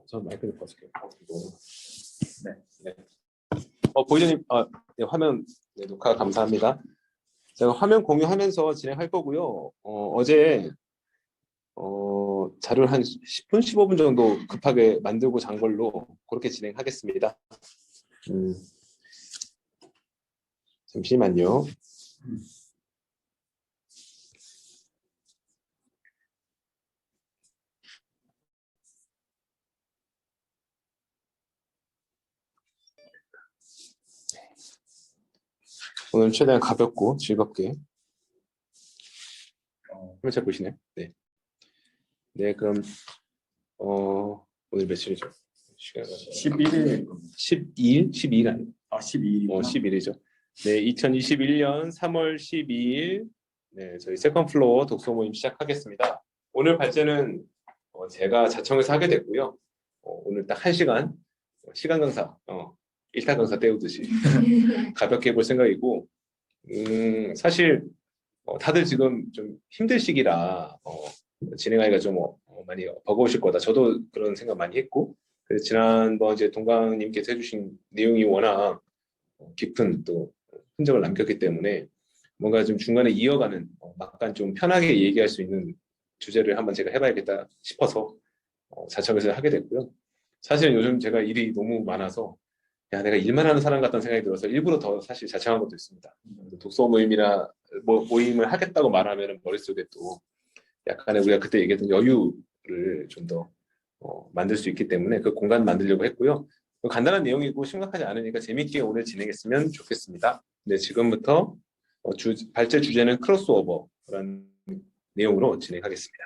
저 마이크를 꺼줄게요. 네. 네. 보이저님, 네, 화면 네, 녹화 감사합니다. 제가 화면 공유하면서 진행할 거고요. 어제 자료를 한 10분, 15분 정도 급하게 만들고 잔 걸로 그렇게 진행하겠습니다. 잠시만요. 오늘 최대한 가볍고 즐겁게 화면 잘 보시네요. 네. 네, 그럼 오늘 며칠이죠? 시간은 11일. 12일? 12일 아니에요? 12일이구나. 11일이죠. 네, 2021년 3월 12일 네, 저희 세컨 플로어 독서 모임 시작하겠습니다. 오늘 발제는 제가 자청해서 하게 됐고요. 오늘 딱 1시간 시간 강사, 일타 강사 때우듯이 가볍게 해볼 생각이고 사실 다들 지금 좀 힘들 시기라 진행하기가 좀 많이 버거우실 거다. 저도 그런 생각 많이 했고 그래서 지난번 이제 동강님께서 해주신 내용이 워낙 깊은 또 흔적을 남겼기 때문에 뭔가 좀 중간에 이어가는 약간 좀 편하게 얘기할 수 있는 주제를 한번 제가 해봐야겠다 싶어서 자청해서 하게 됐고요. 사실 요즘 제가 일이 너무 많아서 야 내가 일만 하는 사람 같다는 생각이 들어서 일부러 더 사실 자청한 것도 있습니다. 독서 모임이나 모임을 하겠다고 말하면 머릿속에 또 약간의 우리가 그때 얘기했던 여유를 좀 더 만들 수 있기 때문에 그 공간 만들려고 했고요. 간단한 내용이고 심각하지 않으니까 재밌게 오늘 진행했으면 좋겠습니다. 네, 지금부터 발제 주제는 크로스오버라는 내용으로 진행하겠습니다.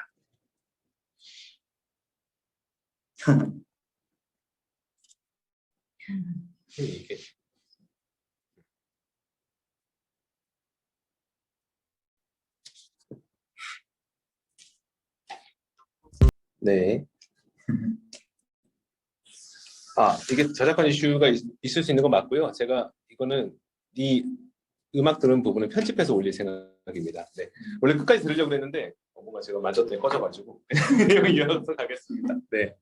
네. 이게 저작권 이슈가 있을 수 있는 건 맞고요. 제가 이거는 이 음악 들은 부분은 편집해서 올릴 생각입니다. 네. 원래 끝까지 들으려고 했는데 뭔가 제가 만졌더니 꺼져가지고 내용을 이어서 가겠습니다. 네.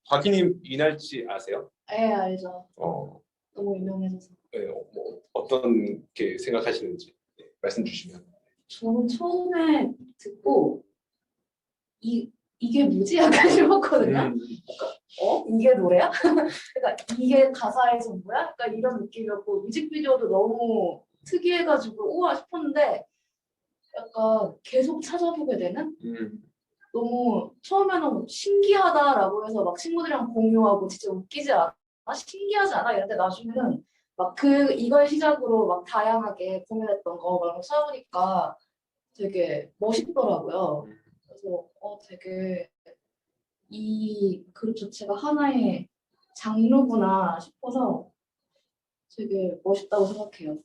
곽희님 이날치 아세요? 네, 알죠. 너무 유명해서. 네, 어떤 게 생각하시는지 말씀 주시면. 저는 처음에 듣고 이게 뭐지? 약간 싶었거든요. 이게 노래야? 그러니까 이게 가사의 전부야? 약간 이런 느낌이었고 뮤직비디오도 너무 특이해가지고 우와 싶었는데 약간 계속 찾아보게 되는? 너무 처음에는 신기하다라고 해서 막 친구들이랑 공유하고 진짜 웃기지 않아? 신기하지 않아? 이랬는데 나중에는 막 이걸 시작으로 막 다양하게 고민했던 거 막 찾아보니까 되게 멋있더라고요. 그래서 되게 이 그룹 자체가 하나의 장르구나 싶어서 되게 멋있다고 생각해요.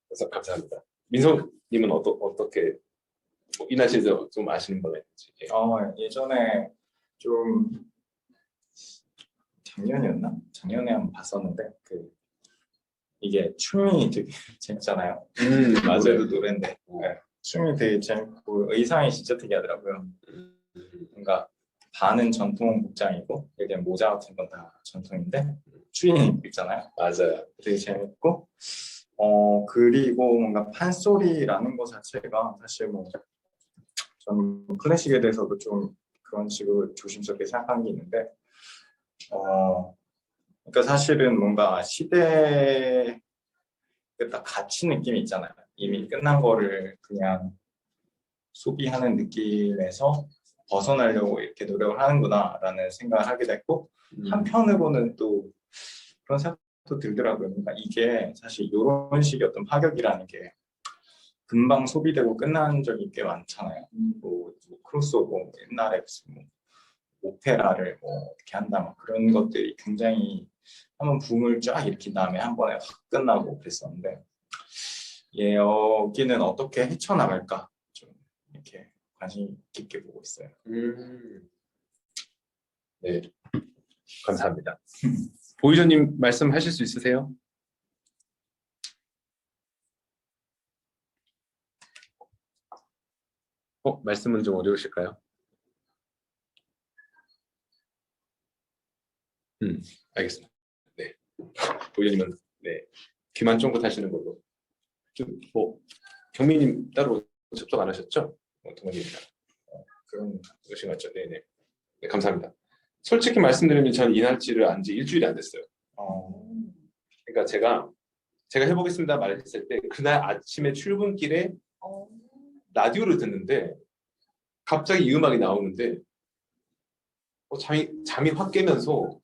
그래서 감사합니다. 민성님은 어떻게 이날치에서 좀 아시는 바가 있는지. 예전에 좀 작년이었나? 작년에 한번 봤었는데 이게 춤이 되게 재밌잖아요. 맞아요. 노래인데 춤이 되게 재밌고 의상이 진짜 특이하더라고요. 뭔가 반은 전통 복장이고 여기 모자 같은 건 다 전통인데 추리닝 있잖아요. 맞아요. 되게 재밌고 그리고 뭔가 판소리라는 것 자체가 사실 저는 클래식에 대해서도 좀 그런 식으로 조심스럽게 생각한 게 있는데 그러니까 사실은 뭔가 시대에 딱 갇힌 느낌이 있잖아요. 이미 끝난 거를 그냥 소비하는 느낌에서 벗어나려고 이렇게 노력을 하는구나 라는 생각을 하게 됐고 한편으로는 또 그런 생각도 들더라고요. 그러니까 이게 사실 이런 식의 어떤 파격이라는 게 금방 소비되고 끝난 적이 꽤 많잖아요. 크로스오버 옛날에 무슨 오페라를 이렇게 한다 막 그런 것들이 굉장히 한번 붐을 쫙 일으킨 다음에 한 번에 확 끝나고 그랬었는데 여기는 어떻게 헤쳐나갈까 좀 이렇게 관심 깊게 보고 있어요. 네, 감사합니다. 보이저님 말씀하실 수 있으세요? 말씀은 좀 어려우실까요? 알겠습니다. 네. 의원님은 네. 귀만 쫑긋 하시는 걸로. 뭐 경민님 따로 접속 안 하셨죠? 동원입니다. 그런 그러신 것 같죠? 네네. 네, 감사합니다. 솔직히 말씀드리면 저는 이날치를 안 지 일주일이 안 됐어요. 그러니까 제가 해보겠습니다 말했을 때 그날 아침에 출근길에 라디오를 듣는데 갑자기 이 음악이 나오는데 잠이 확 깨면서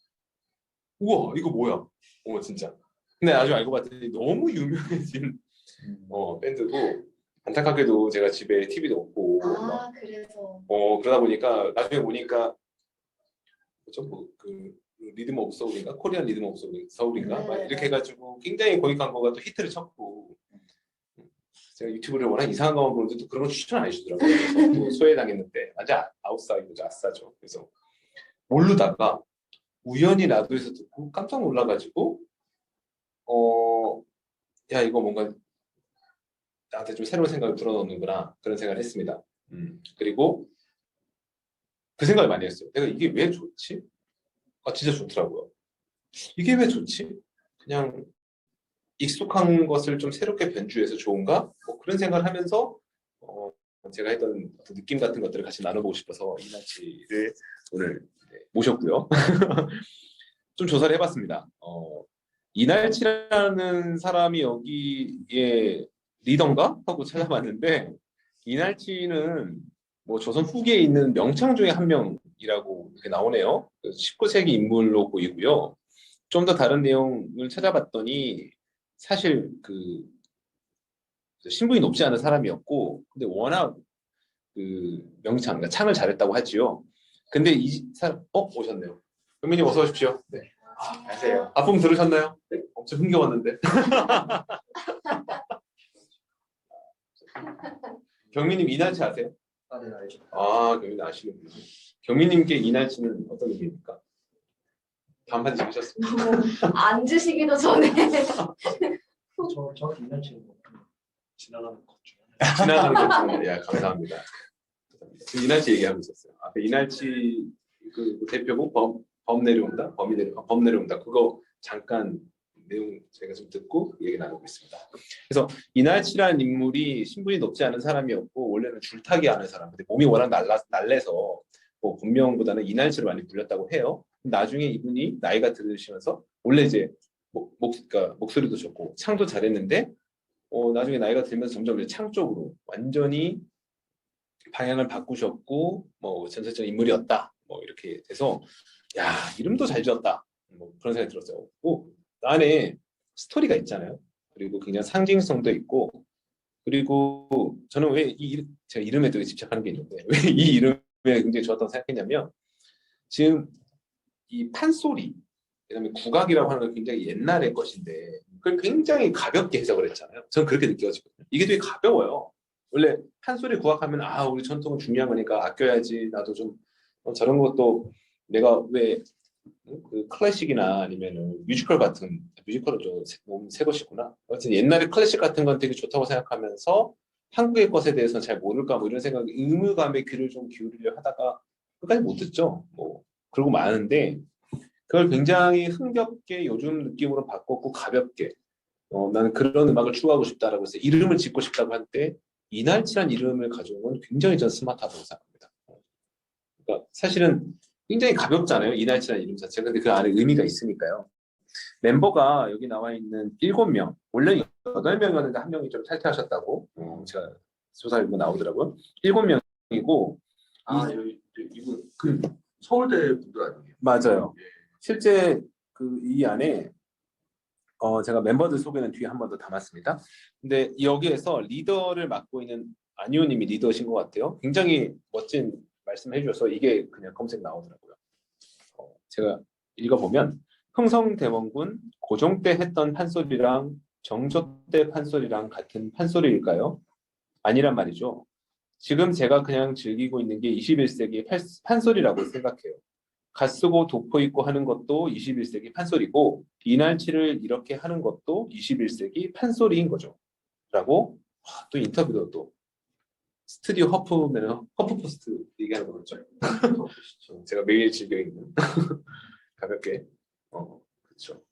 우와 이거 뭐야? 진짜. 근데 나중에 알고 봤더니 너무 유명해진 밴드고 안타깝게도 제가 집에 TV도 없고 막, 그래서 그러다 보니까 나중에 보니까 뭐그 리듬 오브 소울인가 코리안 리듬 오브 소울인가 막 이렇게 해가지고 굉장히 거기 광고가 또 히트를 쳤고 제가 유튜브를 워낙 이상한 것만 보는데 또 그런 거 추천 안 해주더라고요. 그래서 또 소외당했는데 아주 아웃사이더죠 아싸죠. 그래서 모르다가 우연히 라디오에서 듣고 깜짝 놀라가지고 야 이거 뭔가 나한테 좀 새로운 생각을 불어넣는구나 그런 생각을 했습니다. 그리고 그 생각을 많이 했어요. 내가 이게 왜 좋지? 진짜 좋더라고요. 이게 왜 좋지? 그냥 익숙한 것을 좀 새롭게 변주해서 좋은가? 뭐 그런 생각을 하면서 제가 했던 어떤 느낌 같은 것들을 같이 나눠보고 싶어서 이날치를 오늘 모셨고요. 좀 조사를 해봤습니다. 이날치라는 사람이 여기에 리더인가? 하고 찾아봤는데 이날치는 뭐 조선 후기에 있는 명창 중에 한 명이라고 이렇게 나오네요. 19세기 인물로 보이고요. 좀 더 다른 내용을 찾아봤더니 사실 그 신분이 높지 않은 사람이었고 근데 워낙 그 명창, 그러니까 창을 잘했다고 하지요. 근데 이 사람 오셨네요. 경민님 어서 오십시오. 네. 안녕하세요. 아픔 들으셨나요? 네. 엄청 흥겨웠는데. 경민님 이날치 아세요? 네, 알죠. 경민님 아시는군요. 경민님께 이날치는 어떤 의미입니까? 한마디 해주셨습니다. 앉으시기도 전에 저 이날치는 지나가는 것 중에 지나가는 것 중에 감사합니다. 지금 이날치 얘기하고 있었어요. 앞에 이날치 그 대표곡 범 내려온다, 범 내려온다. 그거 잠깐 내용 제가 좀 듣고 얘기 나누고 있습니다. 그래서 이날치라는 인물이 신분이 높지 않은 사람이었고 원래는 줄타기 하는 사람. 근데 몸이 워낙 날래서 뭐 본명보다는 이날치로 많이 불렸다고 해요. 나중에 이분이 나이가 들으시면서 원래 이제 그러니까 목소리도 좋고 창도 잘했는데 나중에 나이가 들면서 점점 이제 창 쪽으로 완전히 방향을 바꾸셨고 뭐 전설적인 인물이었다. 뭐 이렇게 돼서 야 이름도 잘 지었다. 뭐 그런 생각이 들었어요. 안에 스토리가 있잖아요. 그리고 굉장히 상징성도 있고 그리고 저는 왜 제가 이름에 되게 집착하는 게 있는데 왜 이 이름에 굉장히 좋았다고 생각했냐면 지금 이 판소리 그다음에 국악이라고 하는 건 굉장히 옛날의 것인데 그걸 굉장히 가볍게 해석을 했잖아요. 저는 그렇게 느껴지거든요. 이게 되게 가벼워요. 원래 판소리 국악하면 우리 전통은 중요한 거니까 아껴야지. 나도 좀 저런 것도 내가 왜 그 클래식이나 아니면은 뮤지컬 같은 뮤지컬은 좀 새 것이구나. 아무튼 옛날에 클래식 같은 건 되게 좋다고 생각하면서 한국의 것에 대해서는 잘 모를까 뭐 이런 생각 의무감에 귀를 좀 기울이려 하다가 끝까지 못 듣죠. 뭐 그러고 마는데 그걸 굉장히 흥겹게 요즘 느낌으로 바꿨고 가볍게 나는 그런 음악을 추구하고 싶다라고 해서 이름을 짓고 싶다고 할 때 이날치란 이름을 가져온 건 굉장히 전 스마트하다고 생각합니다. 그러니까 사실은 굉장히 가볍잖아요. 이날치란 이름 자체가. 근데 그 안에 의미가 있으니까요. 멤버가 여기 나와 있는 7명, 원래 8명이었는데 한 명이 좀 탈퇴하셨다고 제가 조사해 보면 나오더라고요. 7명이고 이분 그 서울대 분들 아니에요? 맞아요. 실제 이 안에 제가 멤버들 소개는 뒤에 한 번 더 담았습니다. 근데 여기에서 리더를 맡고 있는 안희호님이 리더신 것 같아요. 굉장히 멋진 말씀해 주셔서 이게 그냥 검색 나오더라고요. 제가 읽어보면 흥성대원군 고종 때 했던 판소리랑 정조 때 판소리랑 같은 판소리일까요? 아니란 말이죠. 지금 제가 그냥 즐기고 있는 게 21세기 판소리라고 생각해요. 갓 쓰고 도포 입고 하는 것도 21세기 판소리고 이날치를 이렇게 하는 것도 21세기 판소리인 거죠. 라고 또 인터뷰도 또 스튜디오 허프포스트 얘기하는 거죠. 제가 매일 즐겨 읽는 가볍게 그렇죠.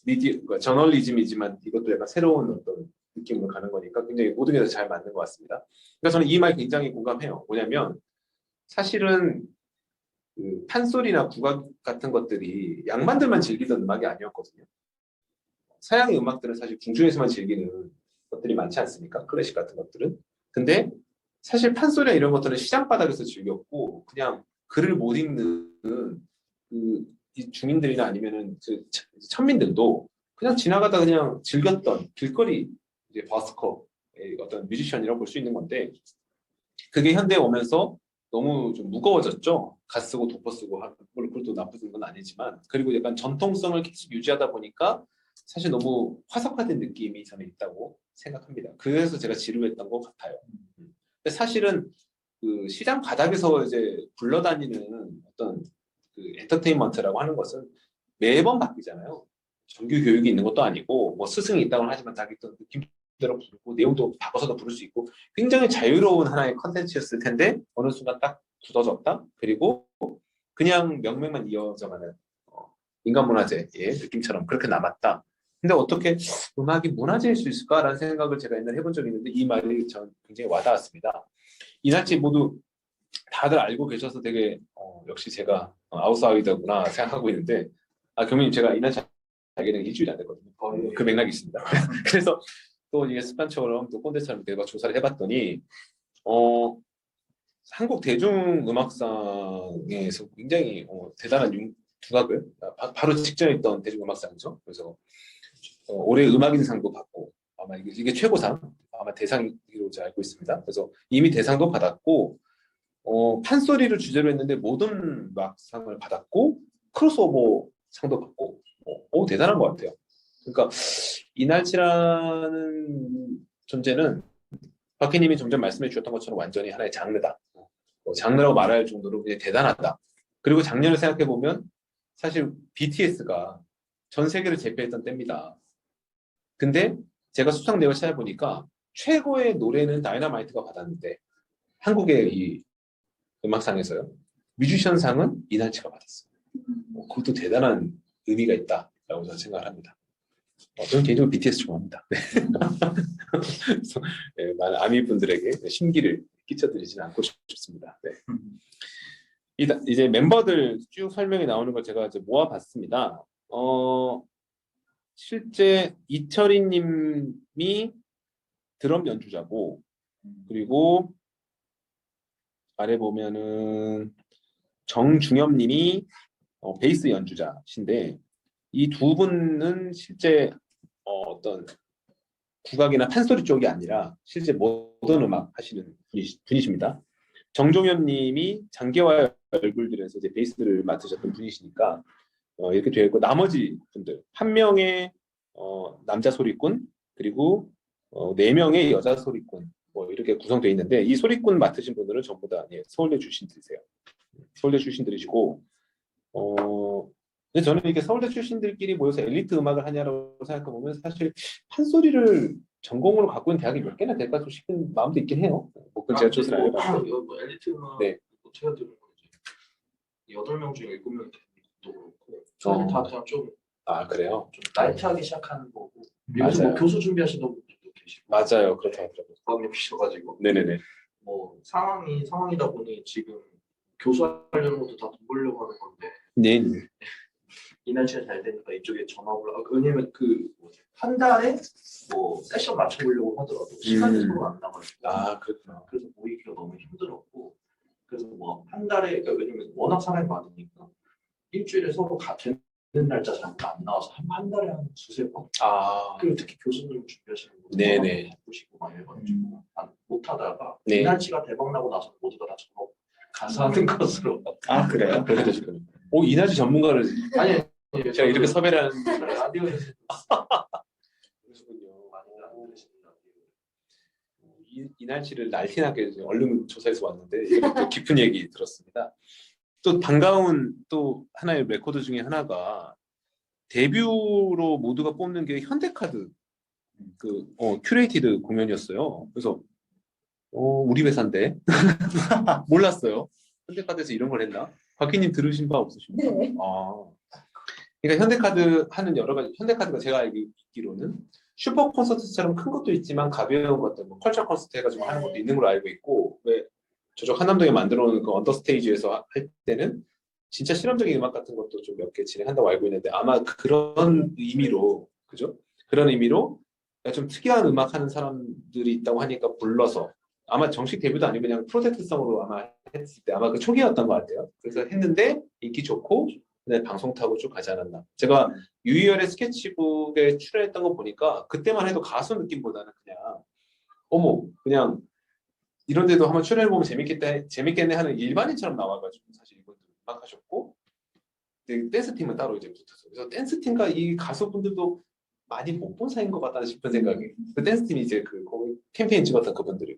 그러니까 저널리즘이지만 이것도 약간 새로운 어떤 느낌으로 가는 거니까 굉장히 모든 게 다 잘 맞는 것 같습니다. 그러니까 저는 이 말 굉장히 공감해요. 뭐냐면 사실은 그 판소리나 국악 같은 것들이 양반들만 즐기던 음악이 아니었거든요. 서양의 음악들은 사실 궁중에서만 즐기는 것들이 많지 않습니까? 클래식 같은 것들은. 근데 사실 판소리나 이런 것들은 시장 바닥에서 즐겼고 그냥 글을 못 읽는 이 중인들이나 아니면은 그 천민들도 그냥 지나가다 그냥 즐겼던 길거리 이제 버스커의 어떤 뮤지션이라고 볼 수 있는 건데 그게 현대에 오면서 너무 좀 무거워졌죠. 가 쓰고 도포 쓰고 하는 물론 그것도 나쁜 건 아니지만 그리고 약간 전통성을 계속 유지하다 보니까 사실 너무 화석화된 느낌이 저는 있다고 생각합니다. 그래서 제가 지루했던 것 같아요. 근데 사실은 그 시장 바닥에서 이제 굴러다니는 어떤 그 엔터테인먼트라고 하는 것은 매번 바뀌잖아요. 정규 교육이 있는 것도 아니고 뭐 스승이 있다고 하지만 자기 또 느낌대로 부르고 내용도 바꿔서도 부를 수 있고 굉장히 자유로운 하나의 컨텐츠였을 텐데 어느 순간 딱 굳어졌다. 그리고 그냥 명맥만 이어져가는 인간문화재의 느낌처럼 그렇게 남았다. 근데 어떻게 음악이 문화재일 수 있을까라는 생각을 제가 옛날에 해본 적이 있는데 이 말이 전 굉장히 와닿았습니다. 이날치 모두 다들 알고 계셔서 되게 역시 제가 아웃사이더구나 생각하고 있는데 교수님 제가 이날치 알게 된 게 일주일이 안 됐거든요. 그 맥락이 있습니다. 그래서 또 이게 습관처럼 또 꼰대처럼 내가 조사를 해봤더니 한국 대중음악상에서 굉장히 대단한 두각을 바로 직전에 있던 대중음악상이죠. 그래서 올해 음악인상도 받고 아마 이게 최고상 아마 대상으로 제가 알고 있습니다. 그래서 이미 대상도 받았고 판소리를 주제로 했는데 모던 음악상을 받았고 크로스오버 상도 받고 대단한 것 같아요. 그러니까 이날치라는 존재는 박희님이 점점 말씀해 주셨던 것처럼 완전히 하나의 장르다. 장르라고 말할 정도로 그냥 대단하다. 그리고 작년을 생각해 보면 사실 BTS가 전 세계를 제패했던 때입니다. 근데 제가 수상 내역을 찾아보니까 최고의 노래는 다이너마이트가 받았는데 한국의 이 음악상에서요. 뮤지션상은 이날치가 받았어요. 그것도 대단한 의미가 있다라고 저는 생각을 합니다. 저는 개인적으로 BTS 좋아합니다. 네. 그래서 많은 아미 분들에게 심기를 끼쳐드리지는 않고 싶습니다. 네. 이제 멤버들 쭉 설명이 나오는 걸 제가 이제 모아봤습니다. 실제 이철희 님이 드럼 연주자고 그리고 아래 보면은 정중엽 님이 베이스 연주자신데 이 두 분은 실제 어떤 국악이나 판소리 쪽이 아니라 실제 모던 음악 하시는 분이십니다. 정종엽 님이 장계와의 얼굴들에서 이제 베이스를 맡으셨던 분이시니까 이렇게 되어 있고 나머지 분들 한 명의 남자 소리꾼 그리고 4명의 여자 소리꾼 뭐 이렇게 구성되어 있는데 이 소리꾼 맡으신 분들은 전부 다 서울대 출신들이세요. 서울대 출신들이시고 근데 저는 이게 서울대 출신들끼리 모여서 엘리트 음악을 하냐라고 생각해 보면 사실 판소리를 전공으로 갖고 있는 대학이 몇 개나 될까 싶은 마음도 있긴 해요. 뭐 그건 제가 조사를 안 해봤는데. 뭐 엘리트 음악 네. 제가 들은 거지. 8명 중에 7명이 것도 그렇고 저는 다 그냥 좀 그래요? 좀 라이트하게 시작하는 거고 여기서 뭐 맞아요. 교수 준비하시는 분들도 계시고 맞아요, 그렇더라고요. 과학력 피셔가지고 네네네. 뭐 상황이다 보니 지금 교수하려는 것도 다 돈 벌려고 하는 건데 네. 이날치가 잘 되니까 이쪽에 전화를 왜냐면 한 달에 뭐 세션 맞춰보려고 하더라도 시간이 서로 안 나가지고 그렇구나. 그래서 모이기가 너무 힘들었고 그래서 뭐 한 달에 그러니까 왜냐면 워낙 사람이 많으니까 일주일에 서로 같은 날짜 잡고 안 나와서 한 달에 한 두세 번 그리고 특히 교수님 준비하시는 분 네네. 바쁘시고 막 해가지고 못하다가 네. 이날치가 대박 나고 나서 모두가 다 저거 가서 하는 것으로 그래요? 그렇게 되시군요. 이날치 전문가를 아니 제가 이렇게 섭외를 하는 라디오에서 그러시군요. 많이 안 들으십니다. 이날치를 날티나게 이제 얼른 조사해서 왔는데 이렇게 또 깊은 얘기 들었습니다. 또 반가운 또 하나의 레코드 중에 하나가 데뷔로 모두가 뽑는 게 현대카드 큐레이티드 공연이었어요. 그래서 우리 회사인데 몰랐어요. 현대카드에서 이런 걸 했나? 박희님 들으신 바 없으십니까? 네. 그러니까 현대카드 하는 여러 가지 현대카드가 제가 알기로는 슈퍼 콘서트처럼 큰 것도 있지만 가벼운 것들 뭐 컬처 콘서트 해가지고 하는 것도 있는 걸로 알고 있고 왜 저쪽 한남동에 만들어 놓은 그 언더스테이지에서 할 때는 진짜 실험적인 음악 같은 것도 좀 몇 개 진행한다고 알고 있는데 아마 그런 의미로 그죠? 그런 의미로 좀 특이한 음악 하는 사람들이 있다고 하니까 불러서 아마 정식 데뷔도 아니고 그냥 프로젝트성으로 아마 했을 때 아마 그 초기였던 것 같아요. 그래서 했는데 인기 좋고 그다음에 방송 타고 쭉 가지 않았나. 제가 유희열의 스케치북에 출연했던 거 보니까 그때만 해도 가수 느낌보다는 그냥 어머 그냥 이런 데도 한번 출연해보면 재밌겠네 하는 일반인처럼 나와가지고 사실 이분들 음악 하셨고 댄스 팀은 따로 이제 붙었어요. 그래서 댄스 팀과 이 가수분들도 많이 못 본 사이인 것 같다는 싶은 생각이. 그 댄스 팀이 이제 그 거기 캠페인 찍었던 그분들이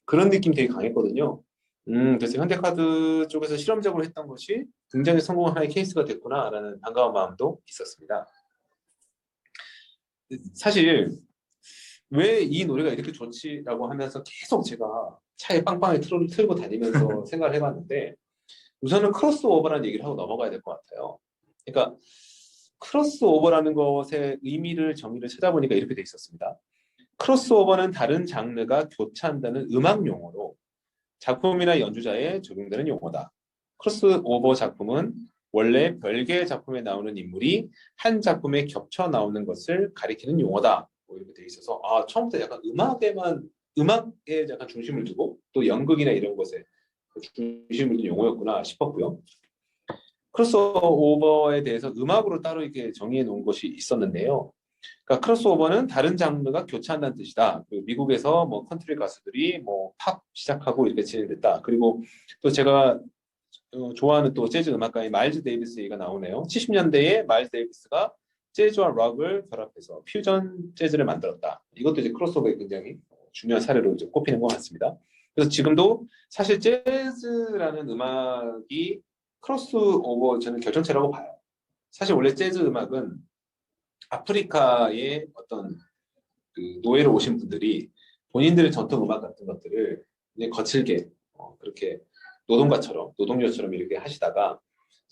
그런 느낌 되게 강했거든요. 그래서 현대카드 쪽에서 실험적으로 했던 것이 굉장히 성공한 하나의 케이스가 됐구나라는 반가운 마음도 있었습니다. 사실 왜 이 노래가 이렇게 좋지라고 하면서 계속 제가 차에 빵빵히 틀고 다니면서 생각을 해봤는데 우선은 크로스오버라는 얘기를 하고 넘어가야 될 것 같아요. 그러니까 크로스오버라는 것의 의미를 정의를 찾아보니까 이렇게 돼 있었습니다. 크로스오버는 다른 장르가 교차한다는 음악 용어로 작품이나 연주자에 적용되는 용어다. 크로스오버 작품은 원래 별개의 작품에 나오는 인물이 한 작품에 겹쳐 나오는 것을 가리키는 용어다. 뭐 이렇게 돼 있어서 처음부터 약간 음악에 약간 중심을 두고 또 연극이나 이런 것에 중심을 둔 용어였구나 싶었고요. 크로스오버에 대해서 음악으로 따로 이렇게 정의해 놓은 것이 있었는데요. 그러니까 크로스오버는 다른 장르가 교차한다는 뜻이다. 미국에서 뭐 컨트리 가수들이 뭐 팝 시작하고 이렇게 진행됐다. 그리고 또 제가 좋아하는 또 재즈 음악가인 마일즈 데이비스 얘기가 나오네요. 70년대에 마일즈 데이비스가 재즈와 락을 결합해서 퓨전 재즈를 만들었다. 이것도 이제 크로스오버의 굉장히 중요한 사례로 이제 꼽히는 것 같습니다. 그래서 지금도 사실 재즈라는 음악이 크로스오버 저는 결정체라고 봐요. 사실 원래 재즈 음악은 아프리카의 어떤 그 노예로 오신 분들이 본인들의 전통 음악 같은 것들을 이제 거칠게 그렇게 노동자처럼 이렇게 하시다가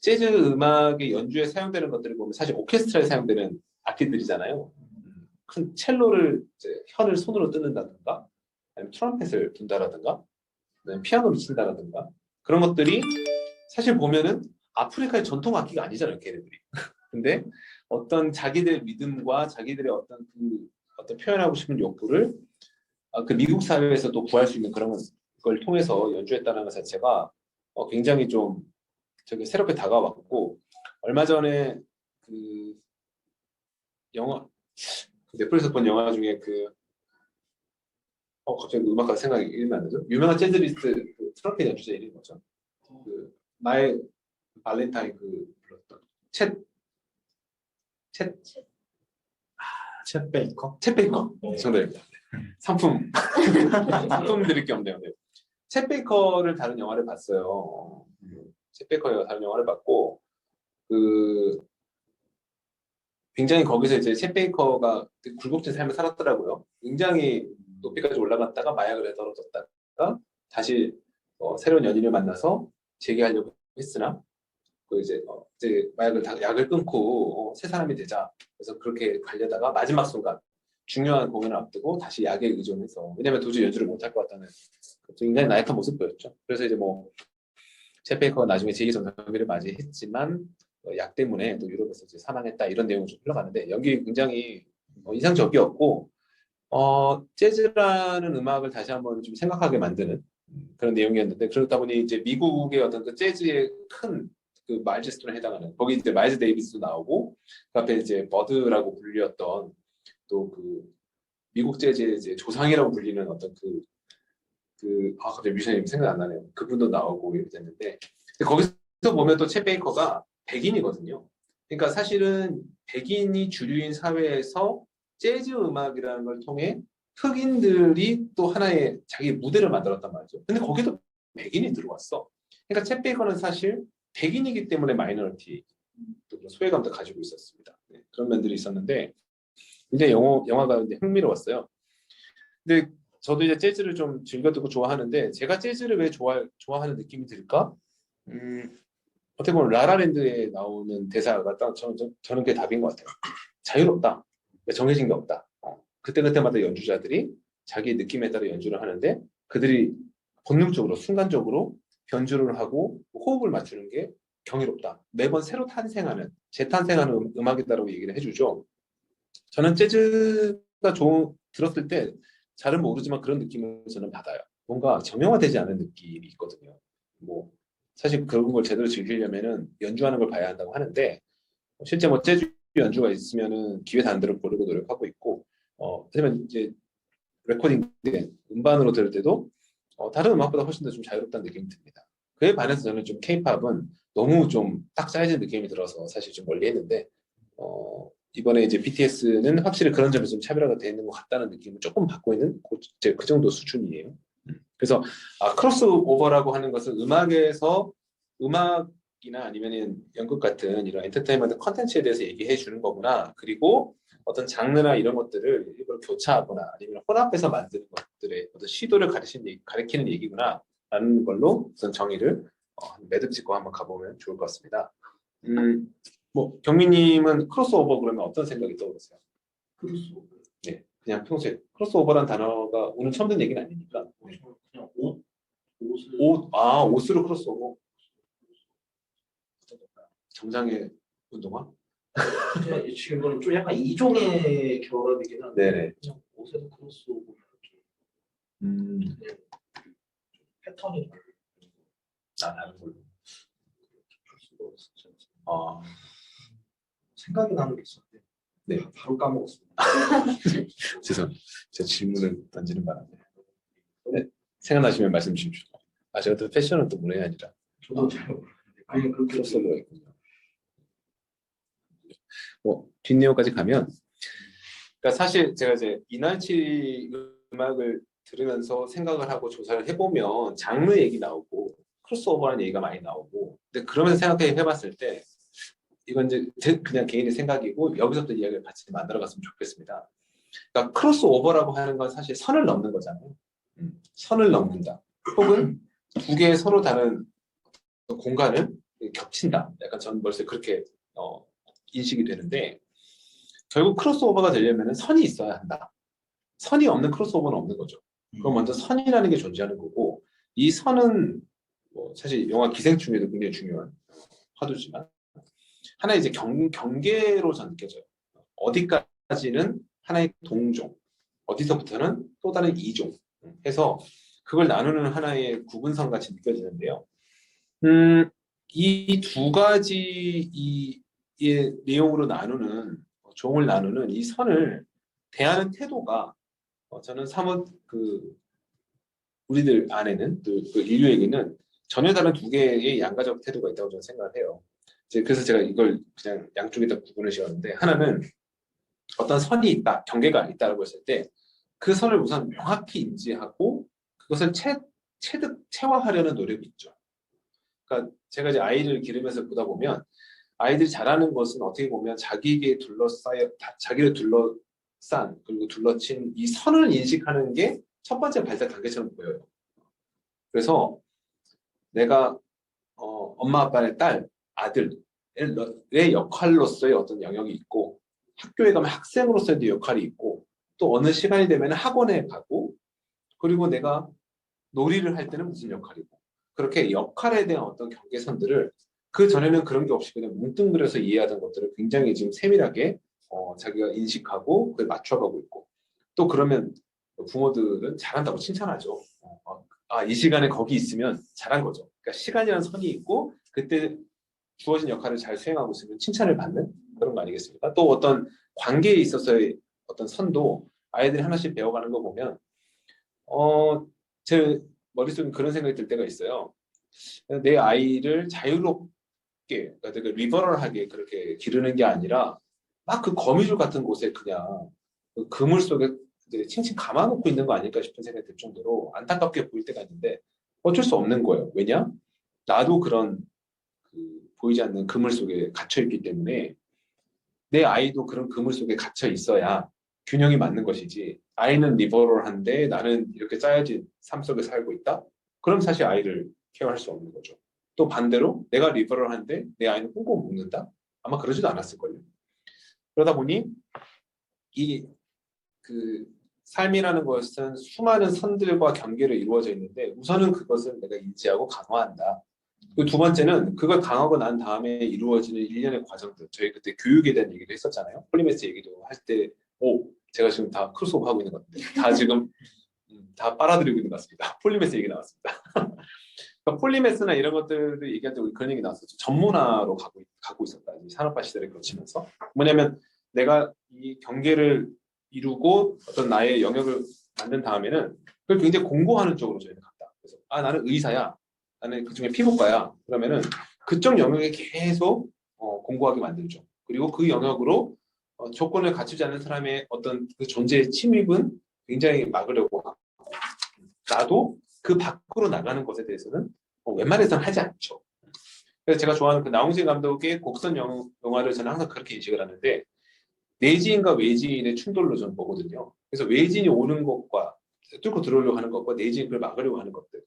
재즈 음악의 연주에 사용되는 것들을 보면 사실 오케스트라에 사용되는 악기들이잖아요. 큰 첼로를 이제 혀를 손으로 뜯는다든가 아니면 트럼펫을 둔다라든가 피아노를 친다라든가 그런 것들이 사실 보면은 아프리카의 전통 악기가 아니잖아요, 걔네들이. 근데 어떤 자기들의 믿음과 자기들의 어떤 표현하고 싶은 욕구를 그 미국 사회에서 또 구할 수 있는 그런 걸 통해서 연주했다는 것 자체가 굉장히 좀 저기 새롭게 다가왔고 얼마 전에 그 영화 넷플릭스에서 본 영화 중에 갑자기 음악가 생각이 이름이 안 나죠? 유명한 재즈리스트 그 트럼펫 연주자 이름이 뭐죠? 그 마이 발렌타인 불렀던 챗 베이커? 챗 베이커 정답입니다. 상품 드릴 게 없네요. 네. 챗 베이커를 다룬 영화를 봤어요. 챗 베이커가 다룬 영화를 봤고 굉장히 거기서 이제 챗 베이커가 굴곡진 삶을 살았더라고요. 굉장히 높이까지 올라갔다가 마약을 해 떨어졌다가 다시 새로운 연인을 만나서 재기하려고 했으나 이제 약을 끊고 새 사람이 되자. 그래서 그렇게 가려다가 마지막 순간 중요한 공연을 앞두고 다시 약에 의존해서 왜냐면 도저히 연주를 못할 것 같다는 굉장히 나약한 모습 보였죠. 그래서 이제 챗 베이커가 나중에 제2전성기를 맞이했지만 약 때문에 또 유럽에서 이제 사망했다 이런 내용이 좀 흘러가는데 연기 굉장히 인상적이었고 재즈라는 음악을 다시 한번 좀 생각하게 만드는 그런 내용이었는데 그러다 보니 이제 미국의 어떤 그 재즈의 큰 그 마일스톤에 해당하는 거기 이제 마일즈 데이비스도 나오고 그 앞에 이제 버드라고 불렸던 또 그 미국 재즈의 이제 조상이라고 불리는 어떤 갑자기 뮤지션이 이름이 생각 안 나네요. 그분도 나오고 이렇게 됐는데 거기서 보면 또 챗 베이커가 백인이거든요. 그러니까 사실은 백인이 주류인 사회에서 재즈 음악이라는 걸 통해 흑인들이 또 하나의 자기 무대를 만들었단 말이죠. 근데 거기도 백인이 들어왔어. 그러니까 챗 베이커는 사실 백인이기 때문에 마이너리티 소외감도 가지고 있었습니다. 네, 그런 면들이 있었는데 굉장히 영화가 이제 흥미로웠어요. 근데 저도 이제 재즈를 좀 즐겨 듣고 좋아하는데 제가 재즈를 왜 좋아하는 느낌이 들까? 어떻게 보면 라라랜드에 나오는 대사가 딱 저는 그게 답인 것 같아요. 자유롭다. 정해진 게 없다. 그때그때마다 연주자들이 자기 느낌에 따라 연주를 하는데 그들이 본능적으로 순간적으로 변주를 하고 호흡을 맞추는 게 경이롭다. 매번 새로 탄생하는 재탄생하는 음악이다라고 얘기를 해주죠. 저는 재즈가 들었을 때 잘은 모르지만 그런 느낌을 저는 받아요. 뭔가 정형화되지 않은 느낌이 있거든요. 뭐 사실 그런 걸 제대로 즐기려면은 연주하는 걸 봐야 한다고 하는데 실제 뭐 재즈 연주가 있으면은 기회 단들을 고르고 노력하고 있고 하지만 이제 레코딩된 음반으로 들을 때도 다른 음악보다 훨씬 더 좀 자유롭다는 느낌이 듭니다. 그에 반해서 저는 좀 케이팝은 너무 좀 딱 짜여진 느낌이 들어서 사실 좀 멀리 했는데 이번에 이제 BTS는 확실히 그런 점에서 좀 차별화가 되어 있는 것 같다는 느낌을 조금 받고 있는 그 정도 수준이에요. 그래서 크로스오버라고 하는 것은 음악이나 아니면은 연극 같은 이런 엔터테인먼트 컨텐츠에 대해서 얘기해 주는 거구나. 그리고 어떤 장르나 이런 것들을 일부러 교차하거나 아니면 혼합해서 만드는 것들의 어떤 시도를 가리키는 얘기구나 라는 걸로 우선 정의를 매듭짓고 한번 가보면 좋을 것 같습니다. 뭐 경민님은 크로스오버 그러면 어떤 생각이 떠오르세요? 크로스오버. 네, 그냥 평소에 크로스오버란 단어가 오늘 처음 듣는 얘기는 아니니까. 그냥 옷을 옷으로 크로스오버. 정장의 운동화? 그냥 지금 이거는 좀 약간 이종의 결합이긴 한데 네네. 그냥 옷에서 크로스오버는 좀 그냥 패턴이 다른 걸로. 크로스오버 생각이 나는 게 있었는데 네. 바로 까먹었습니다. 죄송합니다. 제 질문을 던지는 바람에. 네, 생각나시면 말씀 주십시오. 제가 또 패션은 또 문외 아니라. 저도 잘 모르겠는데 그냥 그렇게 크로스오버가 있군요. 뒷내용까지 가면, 그러니까 사실 제가 이제 이날치 음악을 들으면서 생각을 하고 조사를 해보면 장르 얘기 나오고 크로스오버라는 얘기가 많이 나오고, 근데 그러면서 생각해봤을 때 이건 이제 그냥 개인의 생각이고 여기서부터 이야기를 같이 만들어갔으면 좋겠습니다. 그러니까 크로스오버라고 하는 건 사실 선을 넘는 거잖아요. 선을 넘는다. 혹은 두 개의 서로 다른 공간을 겹친다. 약간 저는 벌써 그렇게 인식이 되는데 결국 크로스오버가 되려면 선이 있어야 한다. 선이 없는 크로스오버는 없는 거죠. 그럼 먼저 선이라는 게 존재하는 거고 이 선은 사실 영화 기생충에도 굉장히 중요한 화두지만 하나의 이제 경계로 전 느껴져요. 어디까지는 하나의 동종, 어디서부터는 또 다른 이종 해서 그걸 나누는 하나의 구분선 같이 느껴지는데요. 이 두 가지 이 내용으로 나누는 종을 나누는 이 선을 대하는 태도가 저는 사뭇 우리들 안에는 그 인류에게는 전혀 다른 두 개의 양가적 태도가 있다고 저는 생각을 해요. 그래서 제가 이걸 그냥 양쪽에다 구분을 지었는데 하나는 어떤 선이 있다, 경계가 있다고 했을 때 그 선을 우선 명확히 인지하고 그것을 체화하려는 노력이 있죠. 그러니까 제가 이제 아이를 기르면서 보다 보면 아이들이 잘하는 것은 어떻게 보면 자기를 둘러싼 그리고 둘러친 이 선을 인식하는 게 첫 번째 발달 단계처럼 보여요. 그래서 내가 엄마 아빠의 딸, 아들의 역할로서의 어떤 영역이 있고 학교에 가면 학생으로서의 역할이 있고 또 어느 시간이 되면 학원에 가고 그리고 내가 놀이를 할 때는 무슨 역할이고 그렇게 역할에 대한 어떤 경계선들을 그 전에는 그런 게 없이 그냥 뭉뚱그려서 이해하던 것들을 굉장히 지금 세밀하게 자기가 인식하고 그걸 맞춰가고 있고 또 그러면 부모들은 잘한다고 칭찬하죠. 이 시간에 거기 있으면 잘한 거죠. 그러니까 시간이라는 선이 있고 그때 주어진 역할을 잘 수행하고 있으면 칭찬을 받는 그런 거 아니겠습니까? 또 어떤 관계에 있어서의 어떤 선도 아이들이 하나씩 배워가는 거 보면 제 머릿속에 그런 생각이 들 때가 있어요. 내 아이를 자유롭게 되게 리버럴하게 그렇게 기르는 게 아니라 막 그 거미줄 같은 곳에 그냥 그 그물 속에 칭칭 감아놓고 있는 거 아닐까 싶은 생각이 들 정도로 안타깝게 보일 때가 있는데 어쩔 수 없는 거예요. 왜냐? 나도 그런 보이지 않는 그물 속에 갇혀 있기 때문에 내 아이도 그런 그물 속에 갇혀 있어야 균형이 맞는 것이지 아이는 리버럴한데 나는 이렇게 짜여진 삶 속에 살고 있다? 그럼 사실 아이를 케어할 수 없는 거죠. 또 반대로 내가 리퍼럴 하는데 내 아이는 꽁꽁 묶는다? 아마 그러지도 않았을걸요. 그러다 보니 이 그 삶이라는 것은 수많은 선들과 경계로 이루어져 있는데 우선은 그것을 내가 인지하고 강화한다. 그리고 두 번째는 그걸 강하고 난 다음에 이루어지는 일련의 과정들. 저희 그때 교육에 대한 얘기도 했었잖아요. 폴리메스 얘기도 할 때, 제가 지금 다 크로스오버 하고 있는 것 같은데 다 지금 다 빨아들이고 있는 것 같습니다. 폴리메스 얘기 나왔습니다. 그러니까 폴리메스나 이런 것들을 얘기할 때 우리 그런 얘기 나왔었죠. 전문화로 가고 있었다. 이 산업화 시대를 거치면서 뭐냐면 내가 이 경계를 이루고 어떤 나의 영역을 만든 다음에는 그걸 굉장히 공고하는 쪽으로 저희는 갔다. 그래서 나는 의사야. 나는 그중에 피부과야. 그러면은 그쪽 영역에 계속 공고하게 만들죠. 그리고 그 영역으로 조건을 갖추지 않는 사람의 어떤 그 존재의 침입은 굉장히 막으려고 하고 나도 그 밖으로 나가는 것에 대해서는 웬만해서는 하지 않죠. 그래서 제가 좋아하는 그 나홍진 감독의 곡선 영화를 저는 항상 그렇게 인식을 하는데 내지인과 외지인의 충돌로 저는 보거든요. 그래서 외지인이 오는 것과 뚫고 들어오려고 하는 것과 내지인 그걸 막으려고 하는 것들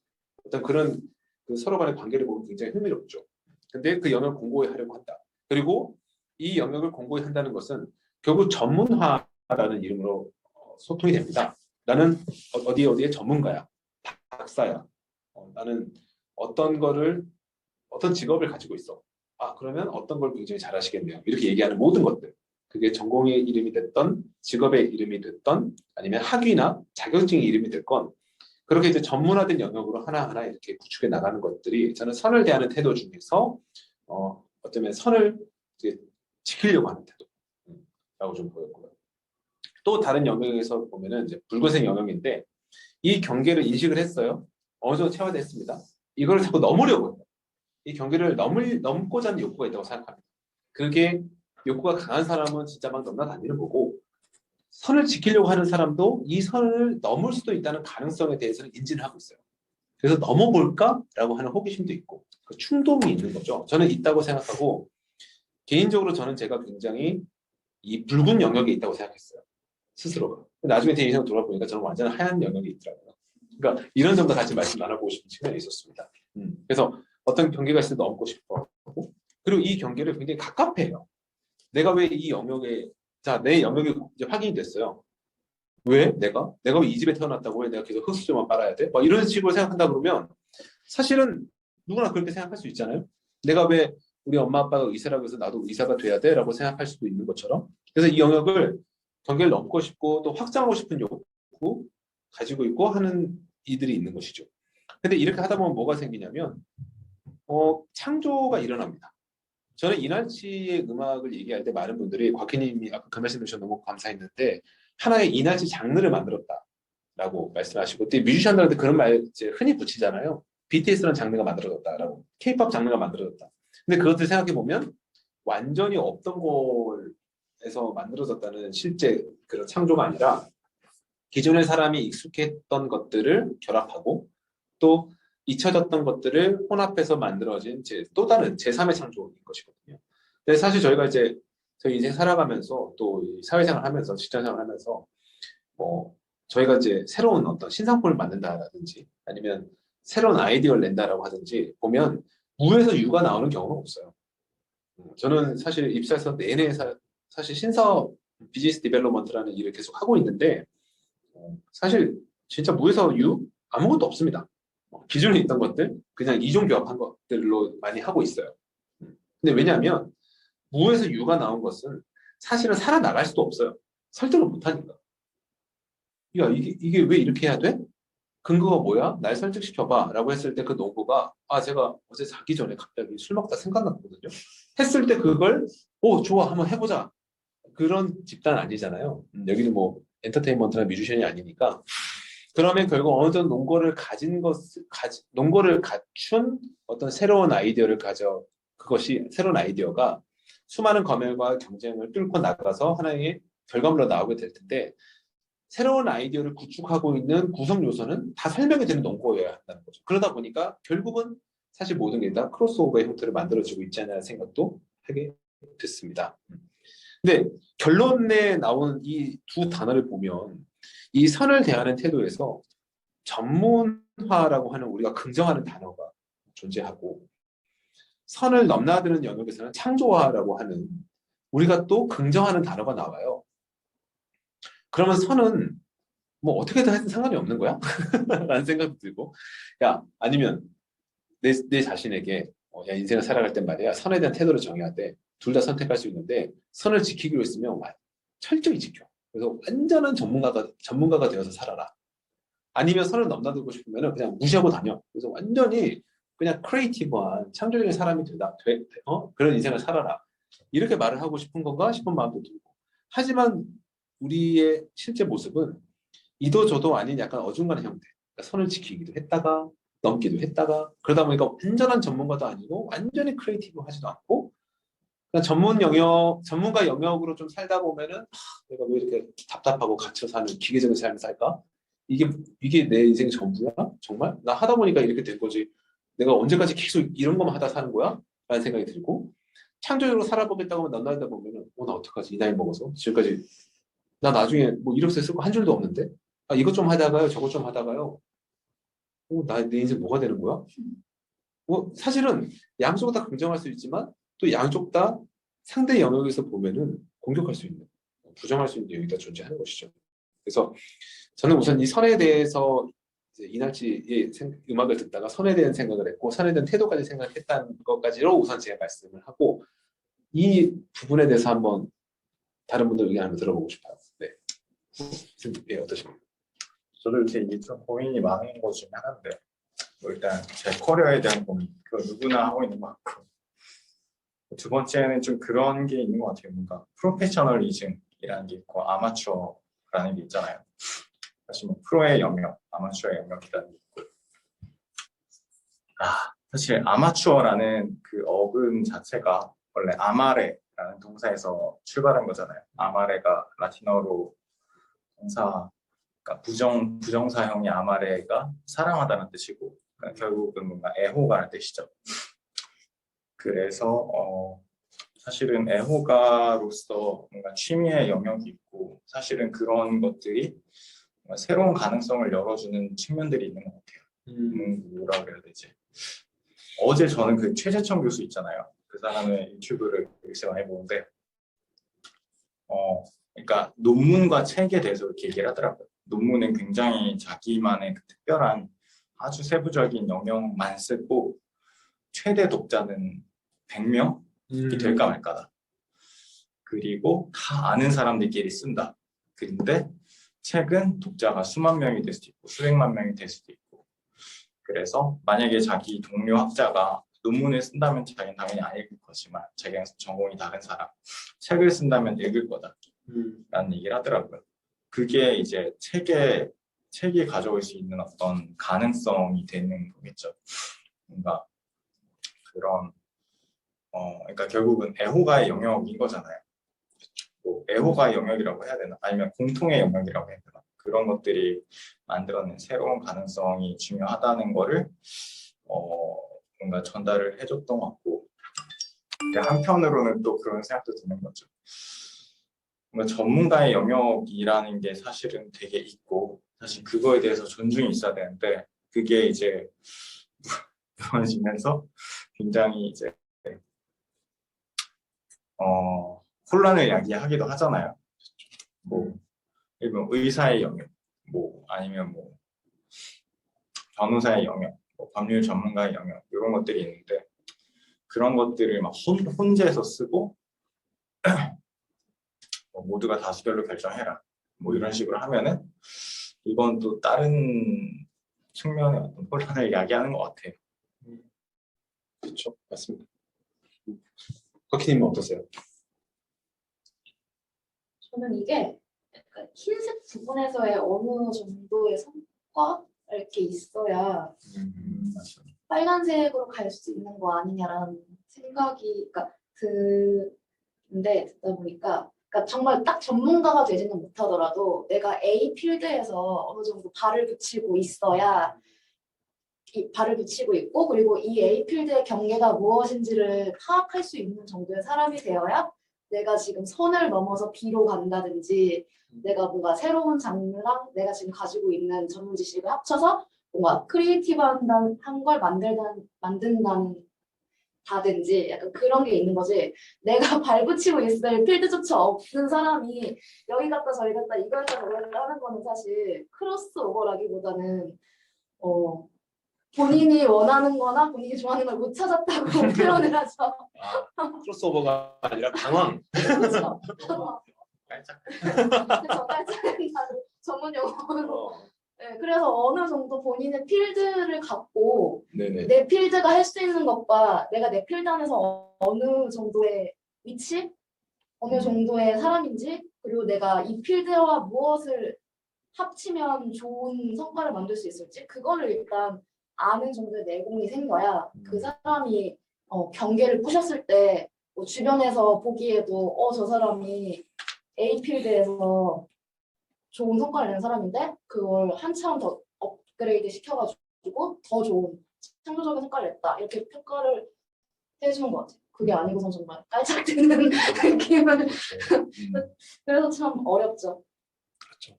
어떤 그런 그 서로 간의 관계를 보면 굉장히 흥미롭죠. 근데 그 영역을 공고히 하려고 한다. 그리고 이 영역을 공고히 한다는 것은 결국 전문화라는 이름으로 소통이 됩니다. 나는 어디에 전문가야. 박사야. 나는 어떤 직업을 가지고 있어. 그러면 어떤 걸 굉장히 잘하시겠네요. 이렇게 얘기하는 모든 것들. 그게 전공의 이름이 됐던, 직업의 이름이 됐던, 아니면 학위나 자격증의 이름이 됐건, 그렇게 이제 전문화된 영역으로 하나하나 이렇게 구축해 나가는 것들이 저는 선을 대하는 태도 중에서, 어쩌면 선을 이제 지키려고 하는 태도라고 좀 보였고요. 또 다른 영역에서 보면은 이제 붉은색 영역인데, 이 경계를 인식을 했어요. 어느 정도 체화됐습니다. 이걸 자꾸 넘으려고 해요. 이 경계를 넘고자 하는 욕구가 있다고 생각합니다. 그게 욕구가 강한 사람은 진짜 막 넘나다니는 거고 선을 지키려고 하는 사람도 이 선을 넘을 수도 있다는 가능성에 대해서는 인지를 하고 있어요. 그래서 넘어볼까라고 하는 호기심도 있고 그 충동이 있는 거죠. 저는 있다고 생각하고 개인적으로 저는 제가 굉장히 이 붉은 영역에 있다고 생각했어요. 스스로가. 나중에 제 인생을 돌아보니까 저는 완전 하얀 영역에 있더라고요. 그러니까 이런 점도 같이 말씀 나눠보고 싶은 측면이 있었습니다. 그래서 어떤 경계가 있을 때 넘고 싶어. 그리고 이 경계를 굉장히 갑갑해요. 내가 왜 이 영역에 내 영역이 이제 확인이 됐어요. 왜 내가 왜 이 집에 태어났다고 왜 내가 계속 흙수저만 빨아야 돼? 막 이런 식으로 생각한다 그러면 사실은 누구나 그렇게 생각할 수 있잖아요. 내가 왜 우리 엄마 아빠가 의사라고 해서 나도 의사가 돼야 돼? 라고 생각할 수도 있는 것처럼. 그래서 이 영역을 경계를 넘고 싶고 또 확장하고 싶은 욕구 가지고 있고 하는 이들이 있는 것이죠. 근데 이렇게 하다 보면 뭐가 생기냐면 창조가 일어납니다. 저는 이날치의 음악을 얘기할 때 많은 분들이 곽희님이 아까 그 말씀 해주셔서 너무 감사했는데 하나의 이날치 장르를 만들었다라고 말씀하시고 또 뮤지션들한테 그런 말 이제 흔히 붙이잖아요. BTS라는 장르가 만들어졌다라고 K-pop 장르가 만들어졌다. 근데 그것들 생각해 보면 완전히 없던 거에서 만들어졌다는 실제 그런 창조가 아니라 기존의 사람이 익숙했던 것들을 결합하고 또 잊혀졌던 것들을 혼합해서 만들어진 또 다른 제3의 창조인 것이거든요. 근데 사실 저희가 이제 저희 인생 살아가면서 또 사회생활 하면서 직장생활 하면서 저희가 이제 새로운 어떤 신상품을 만든다라든지 아니면 새로운 아이디어를 낸다라고 하든지 보면 무에서 유가 나오는 경우는 없어요. 저는 사실 입사해서 내내 사실 신사업 비즈니스 디벨롭먼트라는 일을 계속 하고 있는데 사실 진짜 무에서 유 아무것도 없습니다. 기존에 있던 것들 그냥 이종교합한 것들로 많이 하고 있어요. 근데 왜냐하면 무에서 유가 나온 것은 사실은 살아나갈 수도 없어요. 설득을 못하니까. 야 이게 왜 이렇게 해야 돼? 근거가 뭐야? 날 설득시켜봐 라고 했을 때 그 농부가 제가 어제 자기 전에 갑자기 술 먹다 생각났거든요. 했을 때 그걸 좋아 한번 해보자. 그런 집단 아니잖아요. 여기는 뭐 엔터테인먼트나 뮤지션이 아니니까 그러면 결국 어느 정도 농고를 갖춘 어떤 새로운 아이디어를 그것이 새로운 아이디어가 수많은 검열과 경쟁을 뚫고 나가서 하나의 결과물로 나오게 될 텐데 새로운 아이디어를 구축하고 있는 구성 요소는 다 설명이 되는 농고여야 한다는 거죠. 그러다 보니까 결국은 사실 모든 게 다 크로스오버의 형태를 만들어지고 있지 않냐는 생각도 하게 됐습니다. 근데 결론에 나온 이 두 단어를 보면 이 선을 대하는 태도에서 전문화라고 하는 우리가 긍정하는 단어가 존재하고 선을 넘나드는 영역에서는 창조화라고 하는 우리가 또 긍정하는 단어가 나와요. 그러면 선은 뭐 어떻게든 하여튼 상관이 없는 거야? 라는 생각도 들고 야 아니면 내 자신에게 야 인생을 살아갈 땐 말이야 선에 대한 태도를 정해야 돼. 둘 다 선택할 수 있는데 선을 지키기로 했으면 철저히 지켜. 그래서 완전한 전문가가 되어서 살아라. 아니면 선을 넘나들고 싶으면 그냥 무시하고 다녀. 그래서 완전히 그냥 크리에이티브한 창조적인 사람이 그런 인생을 살아라. 이렇게 말을 하고 싶은 건가 싶은 마음도 들고. 하지만 우리의 실제 모습은 이도 저도 아닌 약간 어중간한 형태. 그러니까 선을 지키기도 했다가 넘기도 했다가 그러다 보니까 완전한 전문가도 아니고 완전히 크리에이티브 하지도 않고 그냥 전문가 영역으로 좀 살다 보면은 내가 왜 이렇게 답답하고 갇혀 사는 기계적인 삶을 살까? 이게 내 인생 전부야? 정말? 나 하다 보니까 이렇게 된 거지. 내가 언제까지 계속 이런 것만 하다 사는 거야? 라는 생각이 들고 창조적으로 살아보겠다고 하면 넌나다 보면은 나 어떡하지? 이 나이 먹어서 지금까지 나 나중에 뭐 이력서에 쓸 거 한 줄도 없는데 이것 좀 하다가요 저것 좀 하다가요 내 인생 뭐가 되는 거야? 사실은 양쪽 다 긍정할 수 있지만 또 양쪽 다 상대 영역에서 보면은 공격할 수 있는 부정할 수 있는 영역이 존재하는 것이죠. 그래서 저는 우선 이 선에 대해서 이날치의 음악을 듣다가 선에 대한 생각을 했고 선에 대한 태도까지 생각했다는 것까지로 우선 제가 말씀을 하고 이 부분에 대해서 한번 다른 분들 의견 한번 들어보고 싶어요. 네, 네 어떠십니까? 저도 요새 이게 좀 고민이 많은 것 중에 하나인데 뭐 일단 제 커리어에 대한 고민 그거 누구나 하고 있는 것 같고 두 번째는 좀 그런 게 있는 것 같아요. 뭔가 프로페셔널리즘이라는 게 있고 아마추어라는 게 있잖아요. 사실 뭐 프로의 영역, 아마추어의 영역이라는 게 있고 사실 아마추어라는 그 어근 자체가 원래 아마레라는 동사에서 출발한 거잖아요. 아마레가 라틴어로 동사 그러니까 부정사형의 아마레가 사랑하다는 뜻이고 그러니까 결국은 뭔가 애호가라는 뜻이죠. 그래서 사실은 애호가로서 뭔가 취미의 영역이 있고 사실은 그런 것들이 뭔가 새로운 가능성을 열어주는 측면들이 있는 것 같아요. 뭐라 그래야 되지? 어제 저는 그 최재천 교수 있잖아요. 그 사람의 유튜브를 요새 많이 보는데 그러니까 논문과 책에 대해서 이렇게 얘기를 하더라고요. 논문은 굉장히 자기만의 그 특별한 아주 세부적인 영역만 쓰고 최대 독자는 100명이 될까 말까다. 그리고 다 아는 사람들끼리 쓴다. 근데 책은 독자가 수만 명이 될 수도 있고 수백만 명이 될 수도 있고 그래서 만약에 자기 동료 학자가 논문을 쓴다면 자기는 당연히 안 읽을 거지만 자기랑 전공이 다른 사람 책을 쓴다면 읽을 거다 라는 얘기를 하더라고요. 그게 이제 책이 가져올 수 있는 어떤 가능성이 되는 거겠죠. 뭔가 그런 그러니까 결국은 애호가의 영역인 거잖아요. 뭐 애호가의 영역이라고 해야 되나? 아니면 공통의 영역이라고 해야 되나? 그런 것들이 만들어낸 새로운 가능성이 중요하다는 거를 뭔가 전달을 해줬던 것 같고 한편으로는 또 그런 생각도 드는 거죠. 뭔가 전문가의 영역이라는 게 사실은 되게 있고 사실 그거에 대해서 존중이 있어야 되는데 그게 이제 무너지면서 굉장히 이제 혼란을 야기하기도 하잖아요. 뭐 일본 의사의 영역, 뭐 아니면 뭐 변호사의 영역, 뭐 법률 전문가의 영역 이런 것들이 있는데 그런 것들을 막 혼재해서 쓰고 뭐 모두가 다수결로 결정해라 뭐 이런 식으로 하면은 이건 또 다른 측면의 어떤 혼란을 야기하는 것 같아요. 그렇죠, 맞습니다. 커키님은 어떠세요? 저는 이게 약간 흰색 부분에서의 어느 정도의 성과 이렇게 있어야 빨간색으로 갈 수 있는 거 아니냐라는 생각이 드는데 듣다 보니까 그러니까 정말 딱 전문가가 되지는 못하더라도 내가 A 필드에서 어느 정도 발을 붙이고 있어야 발을 붙이고 있고 그리고 이 A 필드의 경계가 무엇인지를 파악할 수 있는 정도의 사람이 되어야 내가 지금 선을 넘어서 B로 간다든지 내가 뭔가 새로운 장르랑 내가 지금 가지고 있는 전문 지식을 합쳐서 뭔가 크리에이티브한 걸 만든다는 다든지 약간 그런 게 있는 거지. 내가 발붙이고 있을 필드조차 없는 사람이 여기 갔다 저기 갔다 이거 했다 저거 했다 하는 거는 사실 크로스오버라기보다는 본인이 원하는 거나 본인이 좋아하는 걸 못 찾았다고 표현을 하죠. 크로스오버가 아니라 당황. 그렇죠. 깔짝. 그렇죠. 깔짝이 전문 용어로. 네, 그래서 어느 정도 본인의 필드를 갖고 네네. 내 필드가 할 수 있는 것과 내가 내 필드 안에서 어느 정도의 위치, 어느 정도의 사람인지, 그리고 내가 이 필드와 무엇을 합치면 좋은 성과를 만들 수 있을지, 그거를 일단 아는 정도의 내공이 생겨야 그 사람이 경계를 부셨을 때 주변에서 보기에도 저 사람이 A 필드에서 좋은 성과를 내는 사람인데 그걸 한참 더 업그레이드 시켜가지고 더 좋은 창조적인 성과를 냈다 이렇게 평가를 해주는 것 같아요. 그게 아니고선 정말 깔짝대는 느낌을 그래서 참 어렵죠. 그렇죠.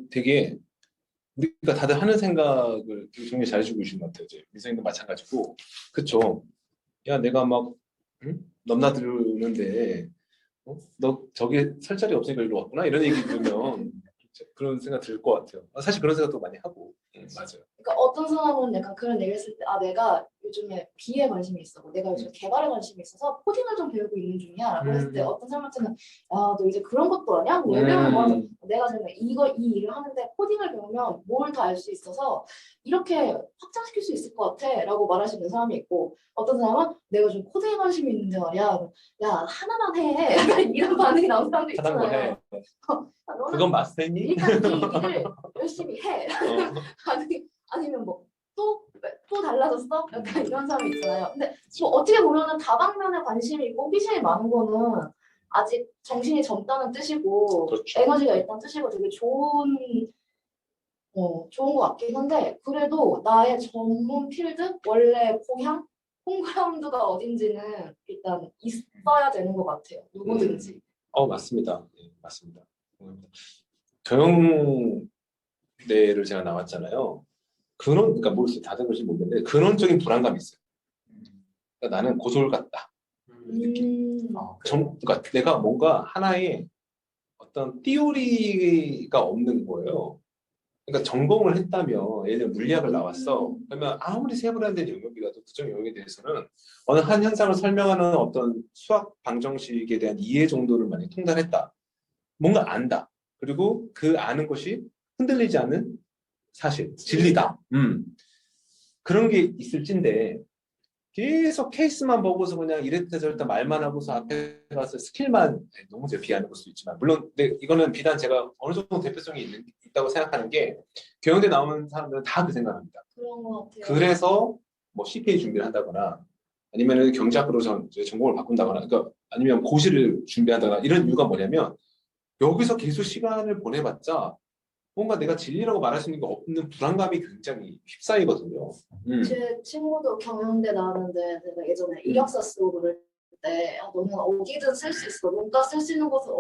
되게 우리가 다들 하는 생각을 되게 정리 잘해주고 계신 것 같아요. 이제 미성님도 마찬가지고, 그렇죠. 야, 내가 막 넘나드는데 너 저기 설 자리 없으니까 일로 왔구나 이런 얘기 들으면 그런 생각 들 것 같아요. 사실 그런 생각도 많이 하고. 맞아요. 그러니까 어떤 사람은 약간 그런 얘기를 했을 때 내가 요즘에 B에 관심이 있어. 내가 요즘 개발에 관심이 있어서 코딩을 좀 배우고 있는 중이야. 라고 했을 때 어떤 사람한테는 너 이제 그런 것도 아냐? 왜 배우는 거야? 내가 지금 이 일을 하는데 코딩을 배우면 뭘 다 알 수 있어서 이렇게 확장시킬 수 있을 것 같아. 라고 말할 수 있는 사람이 있고 어떤 사람은 내가 좀 코딩에 관심이 있는데 말이야. 야 하나만 해. 이런 반응이 나오는 사람도 하던 거 있잖아요. 해. 그건 마스터니? 일단 이 일을 열심히 해. 아니면 뭐 또 달라졌어? 약간 이런 사람이 있잖아요. 근데 뭐 어떻게 보면은 다방면에 관심이 있고 호기심이 많은 거는 아직 정신이 젊다는 뜻이고 그렇죠. 에너지가 있다는 뜻이고 되게 좋은 것 같긴 한데 그래도 나의 전문 필드 원래 고향 홈그라운드가 어딘지는 일단 있어야 되는 것 같아요. 누구든지. 맞습니다. 네, 맞습니다. 경영대를 제가 나왔잖아요. 그러니까 모르겠어요. 다들 그런지 모르겠는데 근원적인 불안감이 있어요. 그러니까 나는 고졸 같다. 느낌. 그러니까 내가 뭔가 하나의 어떤 띠오리가 없는 거예요. 그러니까 전공을 했다면 예를 들어 물리학을 나왔어. 그러면 아무리 세분화된 영역이라도 특정 영역에 대해서는 어느 한 현상을 설명하는 어떤 수학 방정식에 대한 이해 정도를 만약에 통달했다. 뭔가 안다. 그리고 그 아는 것이 흔들리지 않는 사실, 진리다. 그런 게 있을진데 계속 케이스만 보고서 그냥 이랬다 저랬다 말만 하고서 앞에 가서 스킬만 너무 제가 비하하는 걸 수도 있지만 물론 근데 이거는 비단 제가 어느 정도 대표성이 있다고 생각하는 게 경영대 나오는 사람들은 다 그 생각합니다. 그런 것 같아요. 그래서 뭐 CPA 준비를 한다거나 아니면 경제학으로 전공을 바꾼다거나 그러니까 아니면 고시를 준비한다거나 이런 이유가 뭐냐면 여기서 계속 시간을 보내봤자 뭔가 내가 진리라고 말할 수 있는 게 없는 불안감이 굉장히 휩싸이거든요. 제 친구도 경영대 나왔는데 내가 예전에 이력서 쓰고 그럴 때 너는 어디든 쓸 수 있어. 뭔가 쓸 수 있는 곳은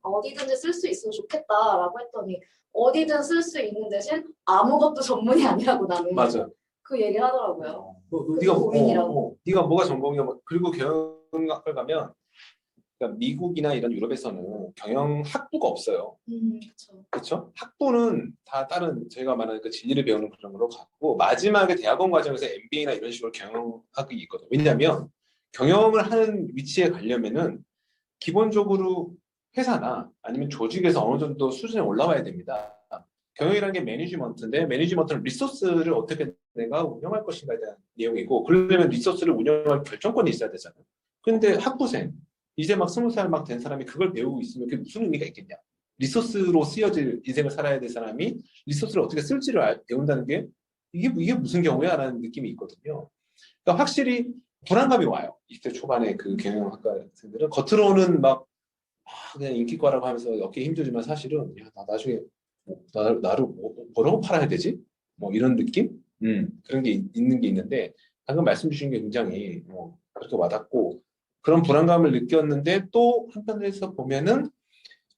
어디든지 쓸 수 있으면 좋겠다라고 했더니 어디든 쓸 수 있는 대신 아무것도 전문이 아니라고 나는 맞아요. 그 얘기를 하더라고요. 네가 고민이라고. 네가 뭐가 전공이야? 그리고 경영학을 가면 그러니까 미국이나 이런 유럽에서는 경영 학부가 없어요. 그렇죠. 그렇죠? 학부는 다 다른 저희가 말하는 그 진리를 배우는 그런 걸로 갖고 마지막에 대학원 과정에서 MBA나 이런 식으로 경영학이 있거든요. 왜냐하면 경영을 하는 위치에 가려면은 기본적으로 회사나 아니면 조직에서 어느 정도 수준에 올라와야 됩니다. 경영이라는 게 매니지먼트인데 매니지먼트는 리소스를 어떻게 내가 운영할 것인가에 대한 내용이고 그러려면 리소스를 운영할 결정권이 있어야 되잖아요. 근데 학부생 이제 막 20살 막 된 사람이 그걸 배우고 있으면 그게 무슨 의미가 있겠냐. 리소스로 쓰여질 인생을 살아야 될 사람이 리소스를 어떻게 쓸지를 배운다는 게 이게 무슨 경우야? 라는 느낌이 있거든요. 그러니까 확실히 불안감이 와요. 20대 초반에 그 경영학과생들은 겉으로는 막 그냥 인기과라고 하면서 어깨에 힘주지만 사실은 야, 나 나중에 나를 뭐라고 팔아야 되지? 뭐 이런 느낌? 그런 게 있는 게 있는데 방금 말씀 주신 게 굉장히 그렇게 와닿고 그런 불안감을 느꼈는데 또 한편에서 보면은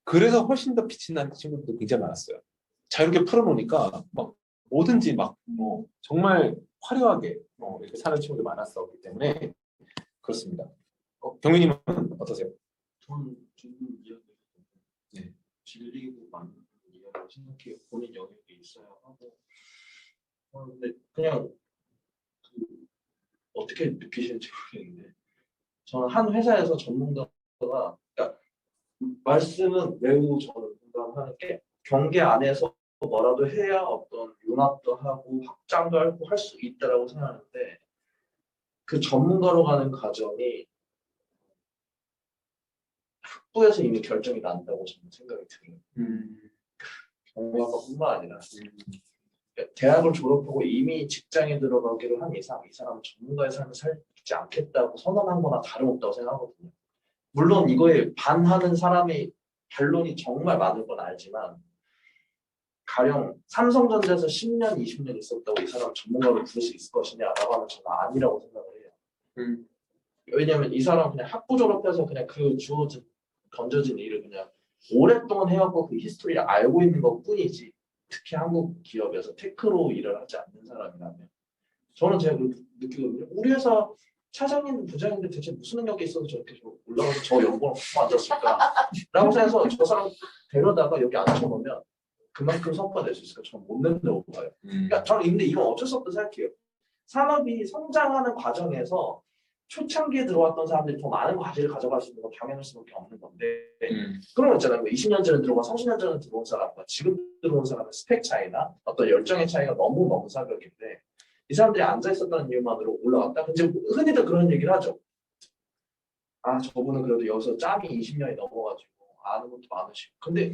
그래서 훨씬 더 빛이 나는 친구들도 굉장히 많았어요. 자유롭게 풀어놓으니까 막 뭐든지 막 정말 화려하게 이렇게 사는 친구들 많았었기 때문에 그렇습니다. 경민님은 어떠세요? 저는 지금 이야기 네. 질리고 많은 이야기를 생각해요. 본인 영역이 있어야 하고. 근데 그냥 어떻게 느끼시는지 모르겠는데 저는 한 회사에서 전문가가 그러니까 말씀은 매우 저는 공감하는 게 경계 안에서 뭐라도 해야 어떤 융합도 하고 확장도 하고 할 수 있다라고 생각하는데 그 전문가로 가는 과정이 학부에서 이미 결정이 난다고 저는 생각이 들어요. 경영학과뿐만 아니라 대학을 졸업하고 이미 직장에 들어가기로 한 이상 이 사람은 전문가의 삶을 살지 않겠다고 선언한 거나 다름없다고 생각하거든요. 물론 이거에 반하는 사람의 반론이 정말 많을 건 알지만 가령 삼성전자에서 10년, 20년 있었다고 이 사람 전문가로 부를 수 있을 것이냐라고 하면 저는 아니라고 생각을 해요. 왜냐하면 이 사람은 그냥 학부 졸업해서 그냥 그 주어진 던져진 일을 그냥 오랫동안 해왔고 그 히스토리를 알고 있는 것 뿐이지 특히 한국 기업에서 테크로 일을 하지 않는 사람이라면 저는 제가 그렇게 느끼거든요. 우리 회사 차장님, 부장님들 대체 무슨 능력이 있어서 저렇게 올라가서 저 연봉을 갖고 앉았을까? 라고 생각해서 저 사람 데려다가 여기 앉혀놓으면 그만큼 성과 낼 수 있을까? 저는 못 낸다고 봐요. 그러니까 저는 근데 이건 어쩔 수 없다고 생각해요. 산업이 성장하는 과정에서 초창기에 들어왔던 사람들이 더 많은 과제를 가져갈 수 있는 건 당연할 수밖에 없는 건데 그런 거 있잖아요. 20년 전에 들어가 30년 전에 들어온 사람과 지금 들어온 사람의 스펙 차이나 어떤 열정의 차이가 너무 사격인데 이 사람들이 앉아있었다는 이유만으로 올라갔다? 근데 흔히들 그런 얘기를 하죠. 아 저분은 그래도 여기서 짬이 20년이 넘어가지고 아는 것도 많으시고 근데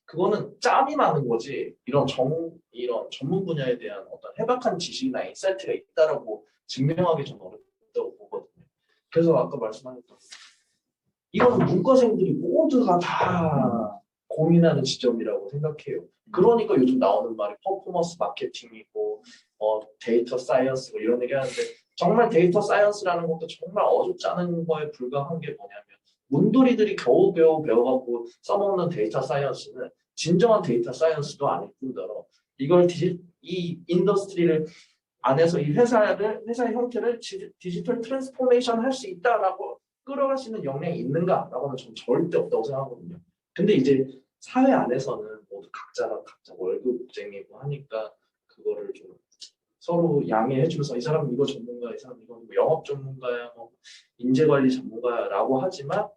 그거는 짬이 많은 거지 이런 전문 분야에 대한 어떤 해박한 지식이나 인사이트가 있다라고 증명하기 좀 어렵다고 보거든요. 그래서 아까 말씀하셨던 이건 문과생들이 모두가 다 고민하는 지점이라고 생각해요. 그러니까 요즘 나오는 말이 퍼포먼스 마케팅이고 데이터 사이언스고 이런 얘기 하는데 정말 데이터 사이언스라는 것도 정말 어줍지 않은 거에 불과한 게 뭐냐면 문돌이들이 겨우겨우 배워갖고 써먹는 데이터 사이언스는 진정한 데이터 사이언스도 아닐 뿐더러 이걸 이 인더스트리를 안에서 이 회사의 형태를 디지털 트랜스포메이션 할 수 있다라고 끌어갈 수 있는 역량이 있는가라고는 저는 절대 없다고 생각하거든요. 근데 이제 사회 안에서는 모두 각자가 각자 월급쟁이고 하니까 그거를 좀 서로 양해해주면서 이 사람은 이거 전문가, 이 사람은 이거 영업 전문가야, 뭐 인재관리 전문가야라고 하지만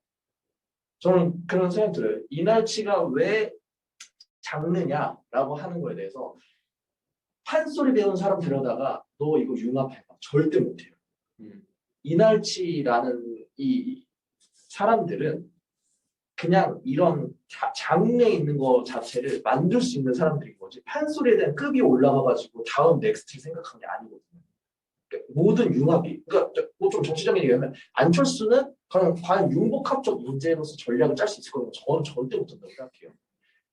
저는 그런 생각이 들어요. 이날치가 왜 작느냐라고 하는 거에 대해서 판소리 배운 사람 데려다가 너 이거 융합해봐. 절대 못해요. 이날치라는 이 사람들은 그냥 이런 장르에 있는 거 자체를 만들 수 있는 사람들인 거지 판소리에 대한 급이 올라가가지고 다음 넥스트를 생각하는 게 아니거든요. 그러니까 모든 융합이 그러니까 뭐 좀 정치적인 얘기하면 안철수는 과연 융복합적 인재로서 전략을 짤 수 있을 거냐고 저는 절대 못한다고 생각해요.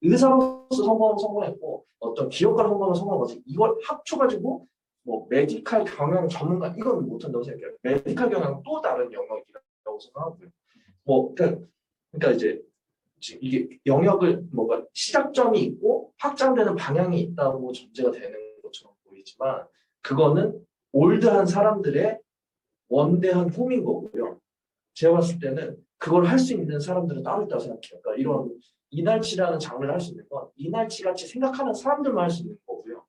의사로서 성공했고 어떤 기업가로 성공한 거지 이걸 합쳐가지고 뭐 메디칼 경영 전문가 이건 못한다고 생각해요. 메디칼 경영은 또 다른 영역이라고 생각하고요. 뭐 그러니까 이제 이게 영역을 뭔가 시작점이 있고 확장되는 방향이 있다고 전제가 되는 것처럼 보이지만 그거는 올드한 사람들의 원대한 꿈인 거고요. 제가 봤을 때는 그걸 할 수 있는 사람들은 따로 있다고 생각해요. 그러니까 이런 이날치라는 장르를 할 수 있는 건 이날치 같이 생각하는 사람들만 할 수 있는 거고요.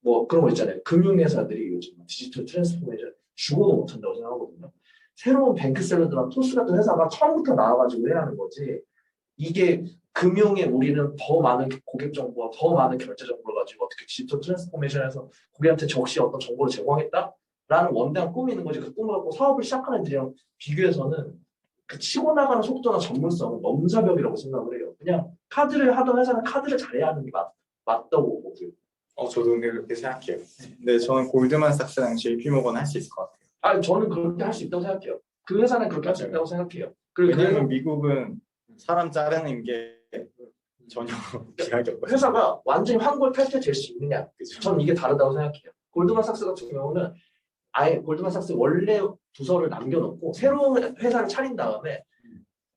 뭐 그런 거 있잖아요. 금융회사들이 요즘 디지털 트랜스포메이션 죽어도 못한다고 생각하거든요. 새로운 뱅크샐러드나 토스 같은 회사가 처음부터 나와가지고 해야 하는 거지. 이게 금융에 우리는 더 많은 고객 정보와 더 많은 결제 정보를 가지고 어떻게 디지털 트랜스포메이션에서 고객한테 적시 어떤 정보를 제공하겠다라는 원대한 꿈이 있는 거지. 그 꿈을 갖고 사업을 시작하는 애들이랑 비교해서는 그 치고 나가는 속도나 전문성은 넘사벽이라고 생각을 해요. 그냥 카드를 하던 회사는 카드를 잘해야 하는 게 맞다고 보고요. 저도 근데 그렇게 생각해요. 근데 저는 골드만삭스랑 JP모건 할 수 있을 것 같아요. 아니 저는 그렇게 할 수 있다고 생각해요. 그 회사는 그렇게 할 수 있다고 생각해요. 왜냐하면 미국은 사람 자르는 게 전혀 비하기 없거든요. 회사가 완전히 환골 탈퇴될 수 있느냐? 저는 이게 다르다고 생각해요. 골드만삭스 같은 경우는 아예 골드만삭스 원래 부서를 남겨놓고 새로운 회사를 차린 다음에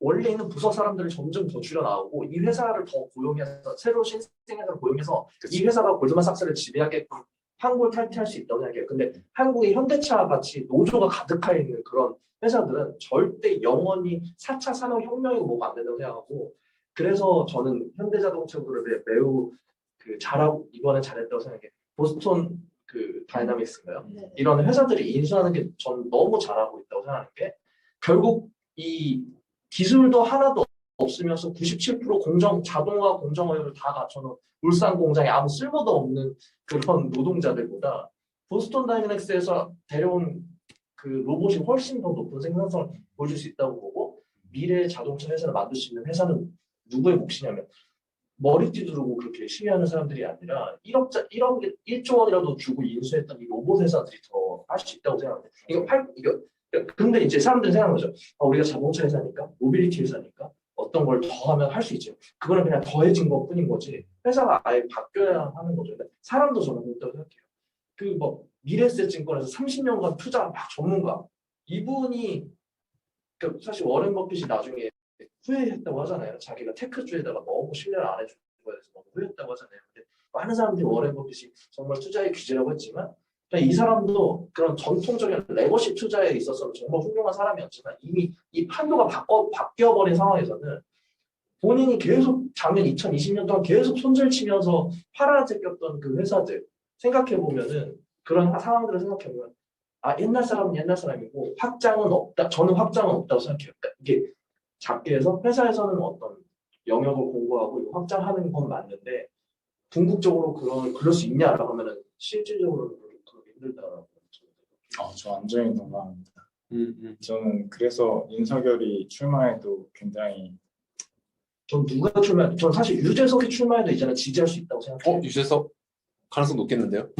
원래 있는 부서 사람들을 점점 더 줄여 나오고 이 회사를 더 고용해서 새로 신생회사를 고용해서 이 회사가 골드만삭스를 지배하게끔 한국을 탈퇴할 수 있다고 생각해요. 근데 한국의 현대차 같이 노조가 가득하 있는 그런 회사들은 절대 영원히 4차 산업혁명이고 뭐가 안 된다고 생각하고 그래서 저는 현대자동차 그룹에 매우 그 잘하고 이번에 잘했다고 생각해요. 보스턴 그 다이나믹스인가요? 네. 이런 회사들이 인수하는 게 전 너무 잘하고 있다고 생각하는 게 결국 이 기술도 하나도 없으면서 97% 자동화 공정화율을 다 갖춰놓은 울산 공장에 아무 쓸모도 없는 그런 노동자들보다 보스턴 다이내믹스에서 데려온 그 로봇이 훨씬 더 높은 생산성을 보여줄 수 있다고 보고 미래의 자동차 회사를 만들 수 있는 회사는 누구의 몫이냐면 머리띠 두르고 그렇게 시위하는 사람들이 아니라 1조 원이라도 주고 인수했던 이 로봇 회사들이 더 할 수 있다고 생각합니다. 근데 이제 사람들이 생각하는 거죠. 우리가 자동차 회사니까, 모빌리티 회사니까 어떤 걸 더 하면 할 수 있죠. 그거는 그냥 더해진 것 뿐인 거지. 회사가 아예 바뀌어야 하는 거죠. 근데 사람도 저는 그렇다고 생각해요. 그 뭐 미래에셋증권에서 30년간 투자 막 전문가 이분이 그 사실 워렌 버핏이 나중에 후회했다고 하잖아요. 자기가 테크주에다가 너무 신뢰를 안 해준 거에 대해서 너무 후회했다고 하잖아요. 근데 많은 사람들이 워렌 버핏이 정말 투자의 귀재라고 했지만 이 사람도 그런 전통적인 레거시 투자에 있어서는 정말 훌륭한 사람이었지만 이미 이 판도가 바뀌어버린 상황에서는 본인이 계속 작년 2020년 동안 계속 손절치면서 팔아제꼈던 그 회사들 생각해보면은 그런 상황들을 생각해보면 옛날 사람은 옛날 사람이고 확장은 없다. 저는 확장은 없다고 생각해요. 그러니까 이게 작게 해서 회사에서는 어떤 영역을 공부하고 확장하는 건 맞는데 궁극적으로 그럴 수 있냐라고 하면은 실질적으로는 그렇게 힘들다라고 저 완전히 동감합니다. 저는 그래서 윤석열이 출마해도 굉장히 전 사실 유재석이 출마해도 이제는 지지할 수 있다고 생각해요. 유재석 가능성 높겠는데요?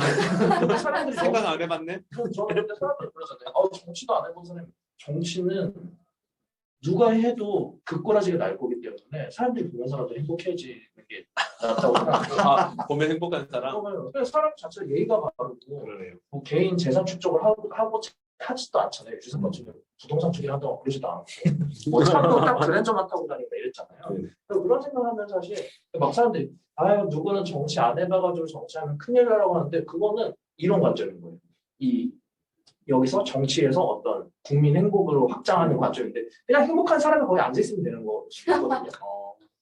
사람들이 생각 안 해봤네. 저는 근데 사람들이 그러잖아요. 정치도 안 해본 사람이 정치는 누가 해도 그꼬라지가 날 거기 때문에 사람들이 보면서라도 행복해지는 게 낫다고 생각해요. 보면 행복한 사람? 그러면 사람 자체가 예의가 바르고 그러네요. 뭐 개인 재산 축적을 하고 하지도 않잖아요. 유재석 같은 경우 부동산 투기를 한다고 그러지도 않고 뭐 차도 딱 그랜저만 타고 다니고 이랬잖아요. 네. 그런 생각하면 사실 막 사람들이 누구는 정치 안 해봐가지고 정치하면 큰일 나라고 하는데 그거는 이런 관점인 거예요. 여기서 정치에서 어떤 국민 행복으로 확장하는 관점인데 그냥 행복한 사람이 거기 앉아 있으면 되는 거거든요.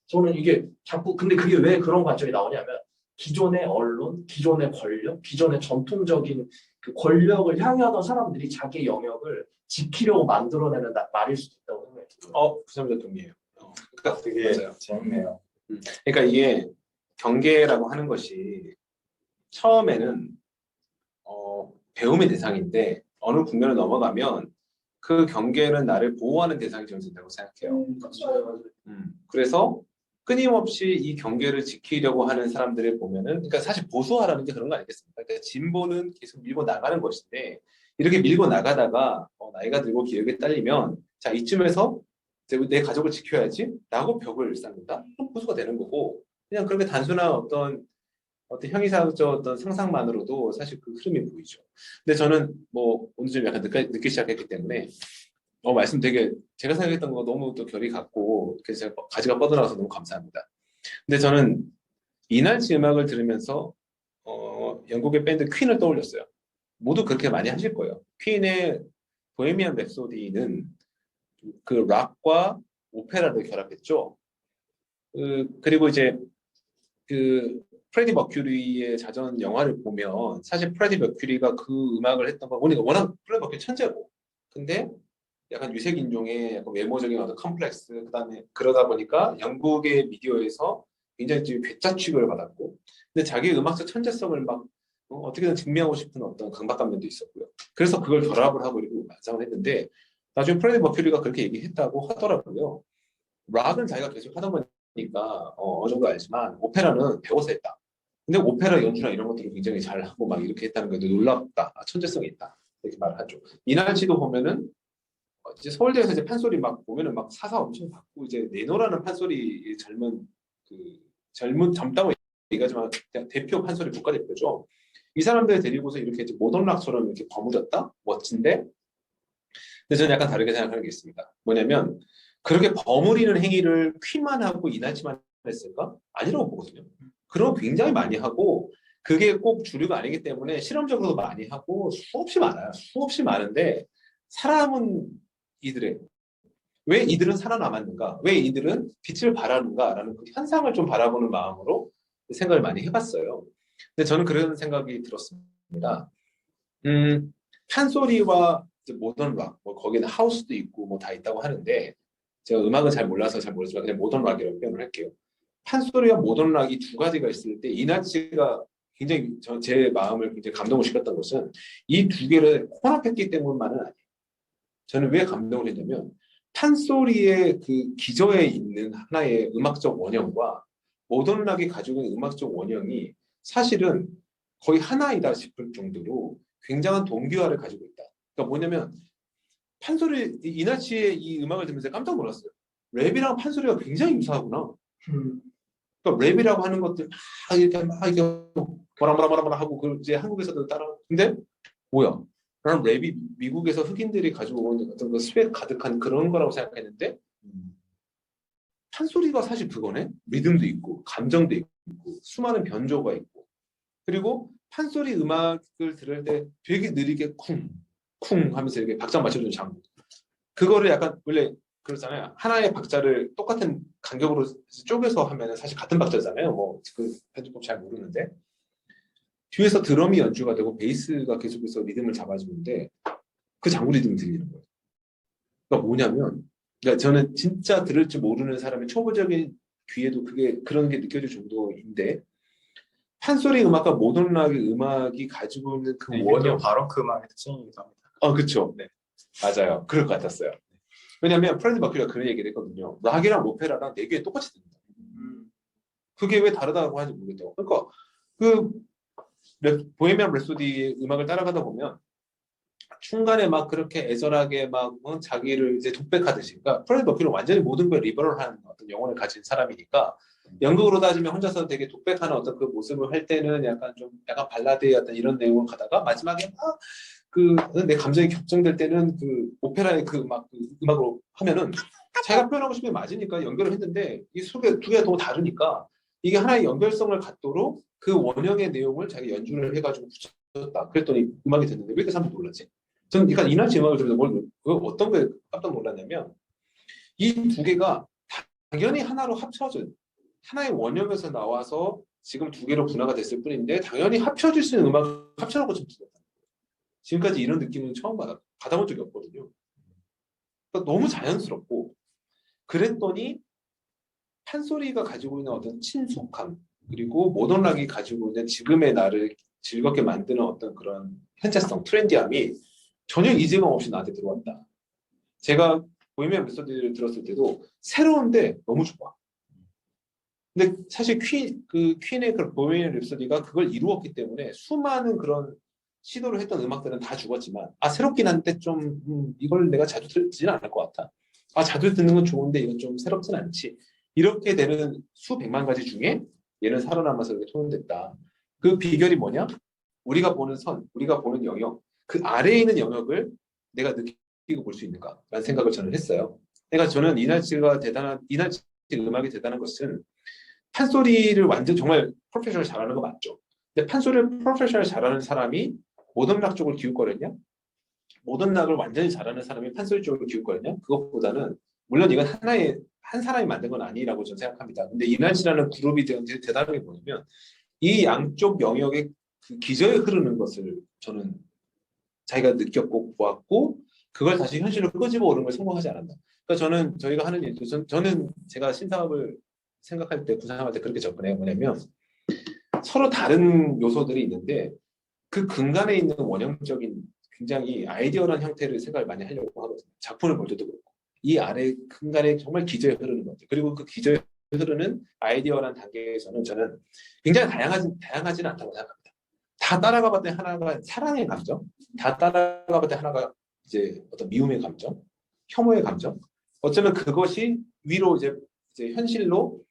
저는 이게 자꾸 근데 그게 왜 그런 관점이 나오냐면 기존의 언론, 기존의 권력, 기존의 전통적인 그 권력을 향유하던 사람들이 자기 영역을 지키려고 만들어내는 말일 수도 있다고 생각해요. 그 점도 동의해요. 그러니까 되게 맞아요. 재밌네요. 그러니까 이게 경계라고 하는 것이 처음에는 배움의 대상인데 어느 국면을 넘어가면 그 경계는 나를 보호하는 대상이 된다고 생각해요. 그래서 끊임없이 이 경계를 지키려고 하는 사람들을 보면은, 그러니까 사실 보수화라는 게 그런 거 아니겠습니까? 그러니까 진보는 계속 밀고 나가는 것인데 이렇게 밀고 나가다가 나이가 들고 기력이 딸리면 자 이쯤에서 내 가족을 지켜야지라고 벽을 쌓는다. 그럼 보수가 되는 거고 그냥 그렇게 단순한 어떤 형이상적 어떤 상상만으로도 사실 그 흐름이 보이죠. 근데 저는 뭐 오늘 좀 약간 늦게 시작했기 때문에 말씀 되게 제가 생각했던 거 너무 또 결이 같고 그래서 제가 가지가 뻗어나가서 너무 감사합니다. 근데 저는 이날치 음악을 들으면서 영국의 밴드 퀸을 떠올렸어요. 모두 그렇게 많이 하실 거예요. 퀸의 보헤미안 랩소디는 그 락과 오페라를 결합했죠. 그리고 이제 그 프레디 머큐리의 자전 영화를 보면 사실 프레디 머큐리가 그 음악을 했던 건 워낙 프레디 머큐리 천재고 근데 약간 유색 인종의 약간 외모적인 어떤 컴플렉스 그다음에 그러다 보니까 영국의 미디어에서 굉장히 좀 괴짜 취급을 받았고 근데 자기 음악적 천재성을 막 어떻게든 증명하고 싶은 어떤 강박관 면도 있었고요. 그래서 그걸 결합을 하고 그리고 완성을 했는데 나중에 프레디 머큐리가 그렇게 얘기했다고 하더라고요. 락은 자기가 계속 하던 거니까 어느 정도 알지만 오페라는 배워서 했다. 근데 오페라 연주나 이런 것들을 굉장히 잘하고 막 이렇게 했다는 게 놀랍다. 천재성이 있다. 이렇게 말을 하죠. 이날치도 보면은 이제 서울대에서 이제 판소리 막 보면은 막 사사 엄청 받고 이제 내노라는 판소리 젊다고 얘기하지만 그냥 대표 판소리 국가대표죠. 이 사람들 데리고서 이렇게 이제 모던락처럼 이렇게 버무렸다? 멋진데? 근데 저는 약간 다르게 생각하는 게 있습니다. 뭐냐면 그렇게 버무리는 행위를 퀸만 하고 이나치만 했을까? 아니라고 보거든요. 그런 거 굉장히 많이 하고 그게 꼭 주류가 아니기 때문에 실험적으로도 많이 하고 수없이 많아요. 수없이 많은데 사람은 이들의 왜 이들은 살아남았는가? 왜 이들은 빛을 발하는가라는 그 현상을 좀 바라보는 마음으로 생각을 많이 해봤어요. 근데 저는 그런 생각이 들었습니다. 판소리와 이제 모던 락, 뭐 거기는 하우스도 있고 뭐 다 있다고 하는데 제가 음악은 잘 몰라서 잘 모르지만 그냥 모던 락이라고 표현을 할게요. 판소리와 모던 락이 두 가지가 있을 때 이나치가 굉장히 제 마음을 굉장히 감동을 시켰던 것은 이 두 개를 혼합했기 때문만은 아니에요. 저는 왜 감동을 했냐면 판소리의 그 기저에 있는 하나의 음악적 원형과 모던 락이 가지고 있는 음악적 원형이 사실은 거의 하나이다 싶을 정도로 굉장한 동기화를 가지고 있다. 그러니까 뭐냐면 판소리 이나치의 이 음악을 들으면서 깜짝 놀랐어요. 랩이랑 판소리가 굉장히 유사하구나. 그러니까 랩이라고 하는 것들 막 이렇게 뭐라 하고 그 이제 한국에서도 따라. 근데 뭐야? 나는 랩이 미국에서 흑인들이 가지고 온 어떤 그 스웩 가득한 그런 거라고 생각했는데 판소리가 사실 그거네. 리듬도 있고 감정도 있고 수많은 변조가 있고 그리고 판소리 음악을 들을 때 되게 느리게 쿵 하면서 이렇게 박자 맞춰주는 장면. 그거를 약간 원래 그렇잖아요. 하나의 박자를 똑같은 간격으로 쪼개서 하면 사실 같은 박자잖아요. 뭐 그 편집법 잘 모르는데 뒤에서 드럼이 연주가 되고 베이스가 계속해서 리듬을 잡아주는데 그 장구 리듬이 들리는 거예요. 그러니까 뭐냐면 그러니까 저는 진짜 들을 줄 모르는 사람의 초보적인 귀에도 그게 그런 게 느껴질 정도인데 판소리 음악과 모던 락의 음악이 가지고 있는 그 이게 원형 또 바로크 음악의 특징이기도 합니다. 그쵸. 네. 맞아요. 그럴 것 같았어요. 왜냐하면 프레디 머큐리가 그런 얘기를 했거든요. 락이랑 오페라랑 내 귀에 똑같이 들린다. 그게 왜 다르다고 하는지 모르겠다고. 그러니까 그 보헤미안 랩소디 음악을 따라가다 보면 중간에 막 그렇게 애절하게 막 자기를 이제 독백하듯이. 그러니까 프레디 머큐리는 완전히 모든 걸 리버럴한 어떤 영혼을 가진 사람이니까 연극으로 따지면 혼자서 되게 독백하는 어떤 그 모습을 할 때는 약간 좀 약간 발라드의 어떤 이런 내용을 가다가 마지막에 막 그 내 감정이 격정될 때는 그 오페라의 그 음악으로 하면은 자기가 표현하고 싶은 게 맞으니까 연결을 했는데 이 두 개가 너무 다르니까 이게 하나의 연결성을 갖도록 그 원형의 내용을 자기 연주를 해가지고 붙였다. 그랬더니 음악이 됐는데 왜 이렇게 사람들이 놀랐지? 저는 그러니까 이날치 음악을 들으면서 어떤 거에 깜짝 놀랐냐면 이 두 개가 당연히 하나로 합쳐진 하나의 원형에서 나와서 지금 두 개로 분화가 됐을 뿐인데 당연히 합쳐질 수 있는 음악을 합쳐놓고 좀 들었다. 지금까지 이런 느낌은 처음 받아본 적이 없거든요. 그러니까 너무 자연스럽고 그랬더니 판소리가 가지고 있는 어떤 친숙함 그리고 모던락이 가지고 있는 지금의 나를 즐겁게 만드는 어떤 그런 현재성, 트렌디함이 전혀 이질감 없이 나한테 들어왔다. 제가 보헤미안 랩소디를 들었을 때도 새로운데 너무 좋아. 근데 사실 퀸의 그 보헤미안 랩소디가 그걸 이루었기 때문에 수많은 그런 시도를 했던 음악들은 다 죽었지만 새롭긴 한데 좀 이걸 내가 자주 듣지는 않을 것 같아. 자주 듣는 건 좋은데 이건 좀 새롭진 않지. 이렇게 되는 수백만 가지 중에 얘는 살아남아서 이렇게 통용됐다. 그 비결이 뭐냐? 우리가 보는 선, 우리가 보는 영역, 그 아래에 있는 영역을 내가 느끼고 볼 수 있는가라는 생각을 저는 했어요. 그러니까 저는 이날치 음악이 대단한 것은 판소리를 완전 정말 프로페셔널 잘하는 거 맞죠? 근데 판소리를 프로페셔널 잘하는 사람이 모던 락 쪽을 기울거렸냐? 모던 락을 완전히 잘하는 사람이 판소리 쪽을 기울거렸냐? 그것보다는 물론 이건 한 사람이 만든 건 아니라고 저는 생각합니다. 근데 이날치라는 그룹이 대단한 게 뭐냐면 이 양쪽 영역의 그 기저에 흐르는 것을 저는 자기가 느꼈고 보았고 그걸 다시 현실로 끄집어 오는 걸 성공하지 않았다. 그러니까 저희가 하는 일도 저는 제가 신사업을 생각할 때 구상할 때 그렇게 접근해요. 뭐냐면 서로 다른 요소들이 있는데 그 근간에 있는 원형적인 굉장히 아이디어란 형태를 생각을 많이 하려고 하거든요. 작품을 볼 때도 그렇고 이 아래 근간에 정말 기저에 흐르는 것들 그리고 그 기저에 흐르는 아이디어란 단계에서는 저는 굉장히 다양하지는 않다고 생각합니다. 다 따라가 봤더니 하나가 사랑의 감정, 다 따라가 봤더니 하나가 이제 어떤 미움의 감정, 혐오의 감정. 어쩌면 그것이 위로 이제 현실로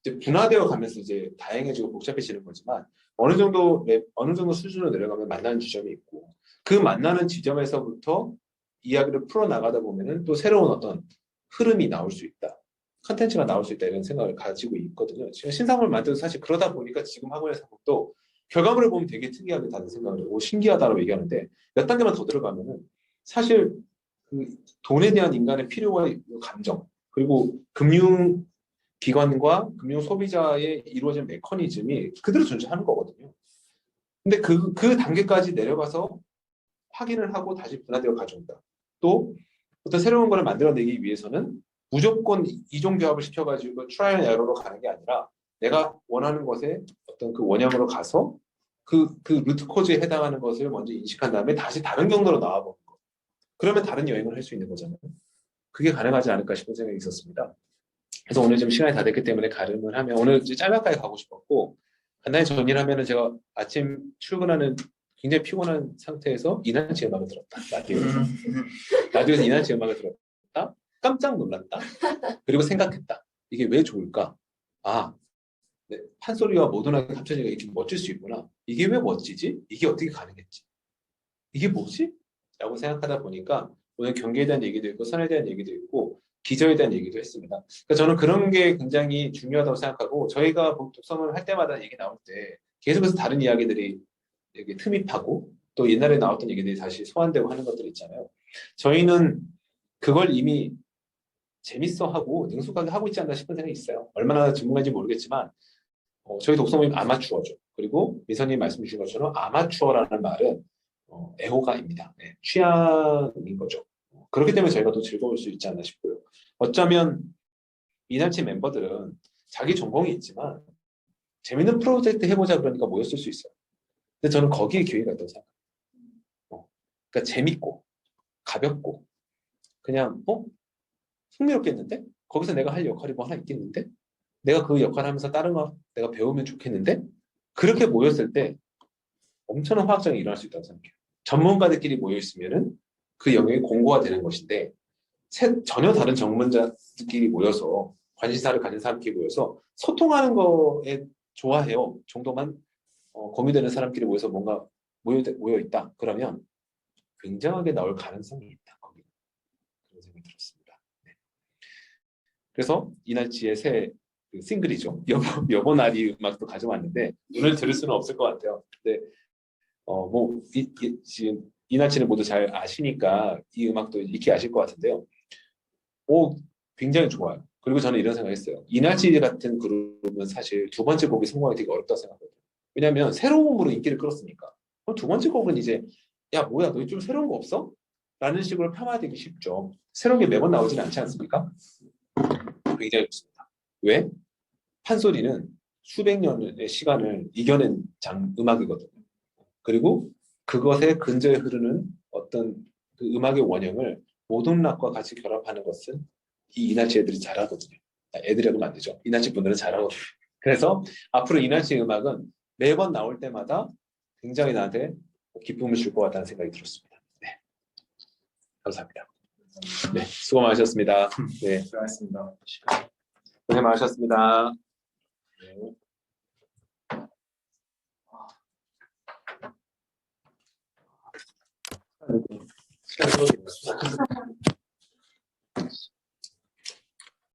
이제 분화되어 가면서 이제 다양해지고 복잡해지는 거지만 어느 정도 수준으로 내려가면 만나는 지점이 있고 그 만나는 지점에서부터 이야기를 풀어 나가다 보면은 또 새로운 어떤 흐름이 나올 수 있다. 컨텐츠가 나올 수 있다 이런 생각을 가지고 있거든요. 지금 신상을 만들어서 사실 그러다 보니까 지금 하고 있는 작업도 결과물을 보면 되게 특이하게 다른 생각을 하고 신기하다고 얘기하는데 몇 단계만 더 들어가면은 사실 그 돈에 대한 인간의 필요와 감정 그리고 금융기관과 금융 소비자의 이루어진 메커니즘이 그대로 존재하는 거거든요. 근데 그 단계까지 내려가서 확인을 하고 다시 분화되어 가져온다. 또 어떤 새로운 거를 만들어내기 위해서는 무조건 이종 교합을 시켜가지고 트라이얼 에러로 가는 게 아니라 내가 원하는 것에 어떤 그 원형으로 가서 그 루트 코즈에 해당하는 것을 먼저 인식한 다음에 다시 다른 경로로 나와보는 거. 그러면 다른 여행을 할 수 있는 거잖아요. 그게 가능하지 않을까 싶은 생각이 있었습니다. 그래서 오늘 좀 시간이 다 됐기 때문에 가름을 하면 오늘 이제 짤막하게 가고 싶었고 간단히 정리를 하면은 제가 아침 출근하는 굉장히 피곤한 상태에서 이난치 음악을 들었다. 라디오에서 이난치 음악을 들었다. 깜짝 놀랐다. 그리고 생각했다. 이게 왜 좋을까? 아, 네, 판소리와 모던하게 합쳐지니까 이렇게 멋질 수 있구나. 이게 왜 멋지지? 이게 어떻게 가능했지? 이게 뭐지? 라고 생각하다 보니까 오늘 경기에 대한 얘기도 있고 선에 대한 얘기도 있고 기저에 대한 얘기도 했습니다. 그러니까 저는 그런 게 굉장히 중요하다고 생각하고 저희가 독서를 할 때마다 얘기 나올 때 계속해서 다른 이야기들이 이렇게 틈입하고 또 옛날에 나왔던 얘기들이 다시 소환되고 하는 것들이 있잖아요. 저희는 그걸 이미 재밌어하고 능숙하게 하고 있지 않나 싶은 생각이 있어요. 얼마나 전문가인지 모르겠지만 저희 독서 모임 아마추어죠. 그리고 미선님 말씀 주신 것처럼 아마추어라는 말은 애호가입니다. 네, 취향인 거죠. 그렇기 때문에 저희가 더 즐거울 수 있지 않나 싶고요. 어쩌면 이날치 멤버들은 자기 전공이 있지만 재밌는 프로젝트 해보자 그러니까 모였을 수 있어요. 근데 저는 거기에 기회가 있다고 생각해요. 그러니까 재밌고 가볍고 그냥 흥미롭겠는데? 거기서 내가 할 역할이 뭐 하나 있겠는데? 내가 그 역할을 하면서 다른 거 내가 배우면 좋겠는데? 그렇게 모였을 때 엄청난 화학적이 일어날 수 있다고 생각해요. 전문가들끼리 모여있으면은 그 영역이 공고화 되는 것인데 전혀 다른 전문자들끼리 모여서 관심사를 가진 사람끼리 모여서 소통하는 거에 좋아해요 정도만 고민되는 사람끼리 모여서 뭔가 모여있다 그러면 굉장하게 나올 가능성이 있다 거기. 그런 생각이 들었습니다. 네. 그래서 이날치의 새 싱글이죠. 여보나리 음악도 가져왔는데 오늘 들을 수는 없을 것 같아요. 근데 지금 이날치를 모두 잘 아시니까 이 음악도 익히 아실 것 같은데요. 굉장히 좋아요. 그리고 저는 이런 생각했어요. 이날치 같은 그룹은 사실 두 번째 곡이 성공하기 되게 어렵다고 생각하거든요. 왜냐하면 새로운 곡으로 인기를 끌었으니까. 그럼 두 번째 곡은 이제 야 뭐야 너 좀 새로운 거 없어? 라는 식으로 폄하되기 쉽죠. 새로운 게 매번 나오지는 않지 않습니까? 굉장히 좋습니다. 왜? 판소리는 수백 년의 시간을 이겨낸 음악이거든요. 그리고 그것에 근저에 흐르는 어떤 그 음악의 원형을 모든 락과 같이 결합하는 것은 이 이날치 애들이 잘하거든요. 애들이라고 하면 안 되죠. 이날치 분들은 잘하거든요. 그래서 앞으로 이날치 음악은 매번 나올 때마다 굉장히 나한테 기쁨을 줄 것 같다는 생각이 들었습니다. 네. 감사합니다. 네, 수고 많으셨습니다. 네, 수고하셨습니다. 고생 많으셨습니다. 네.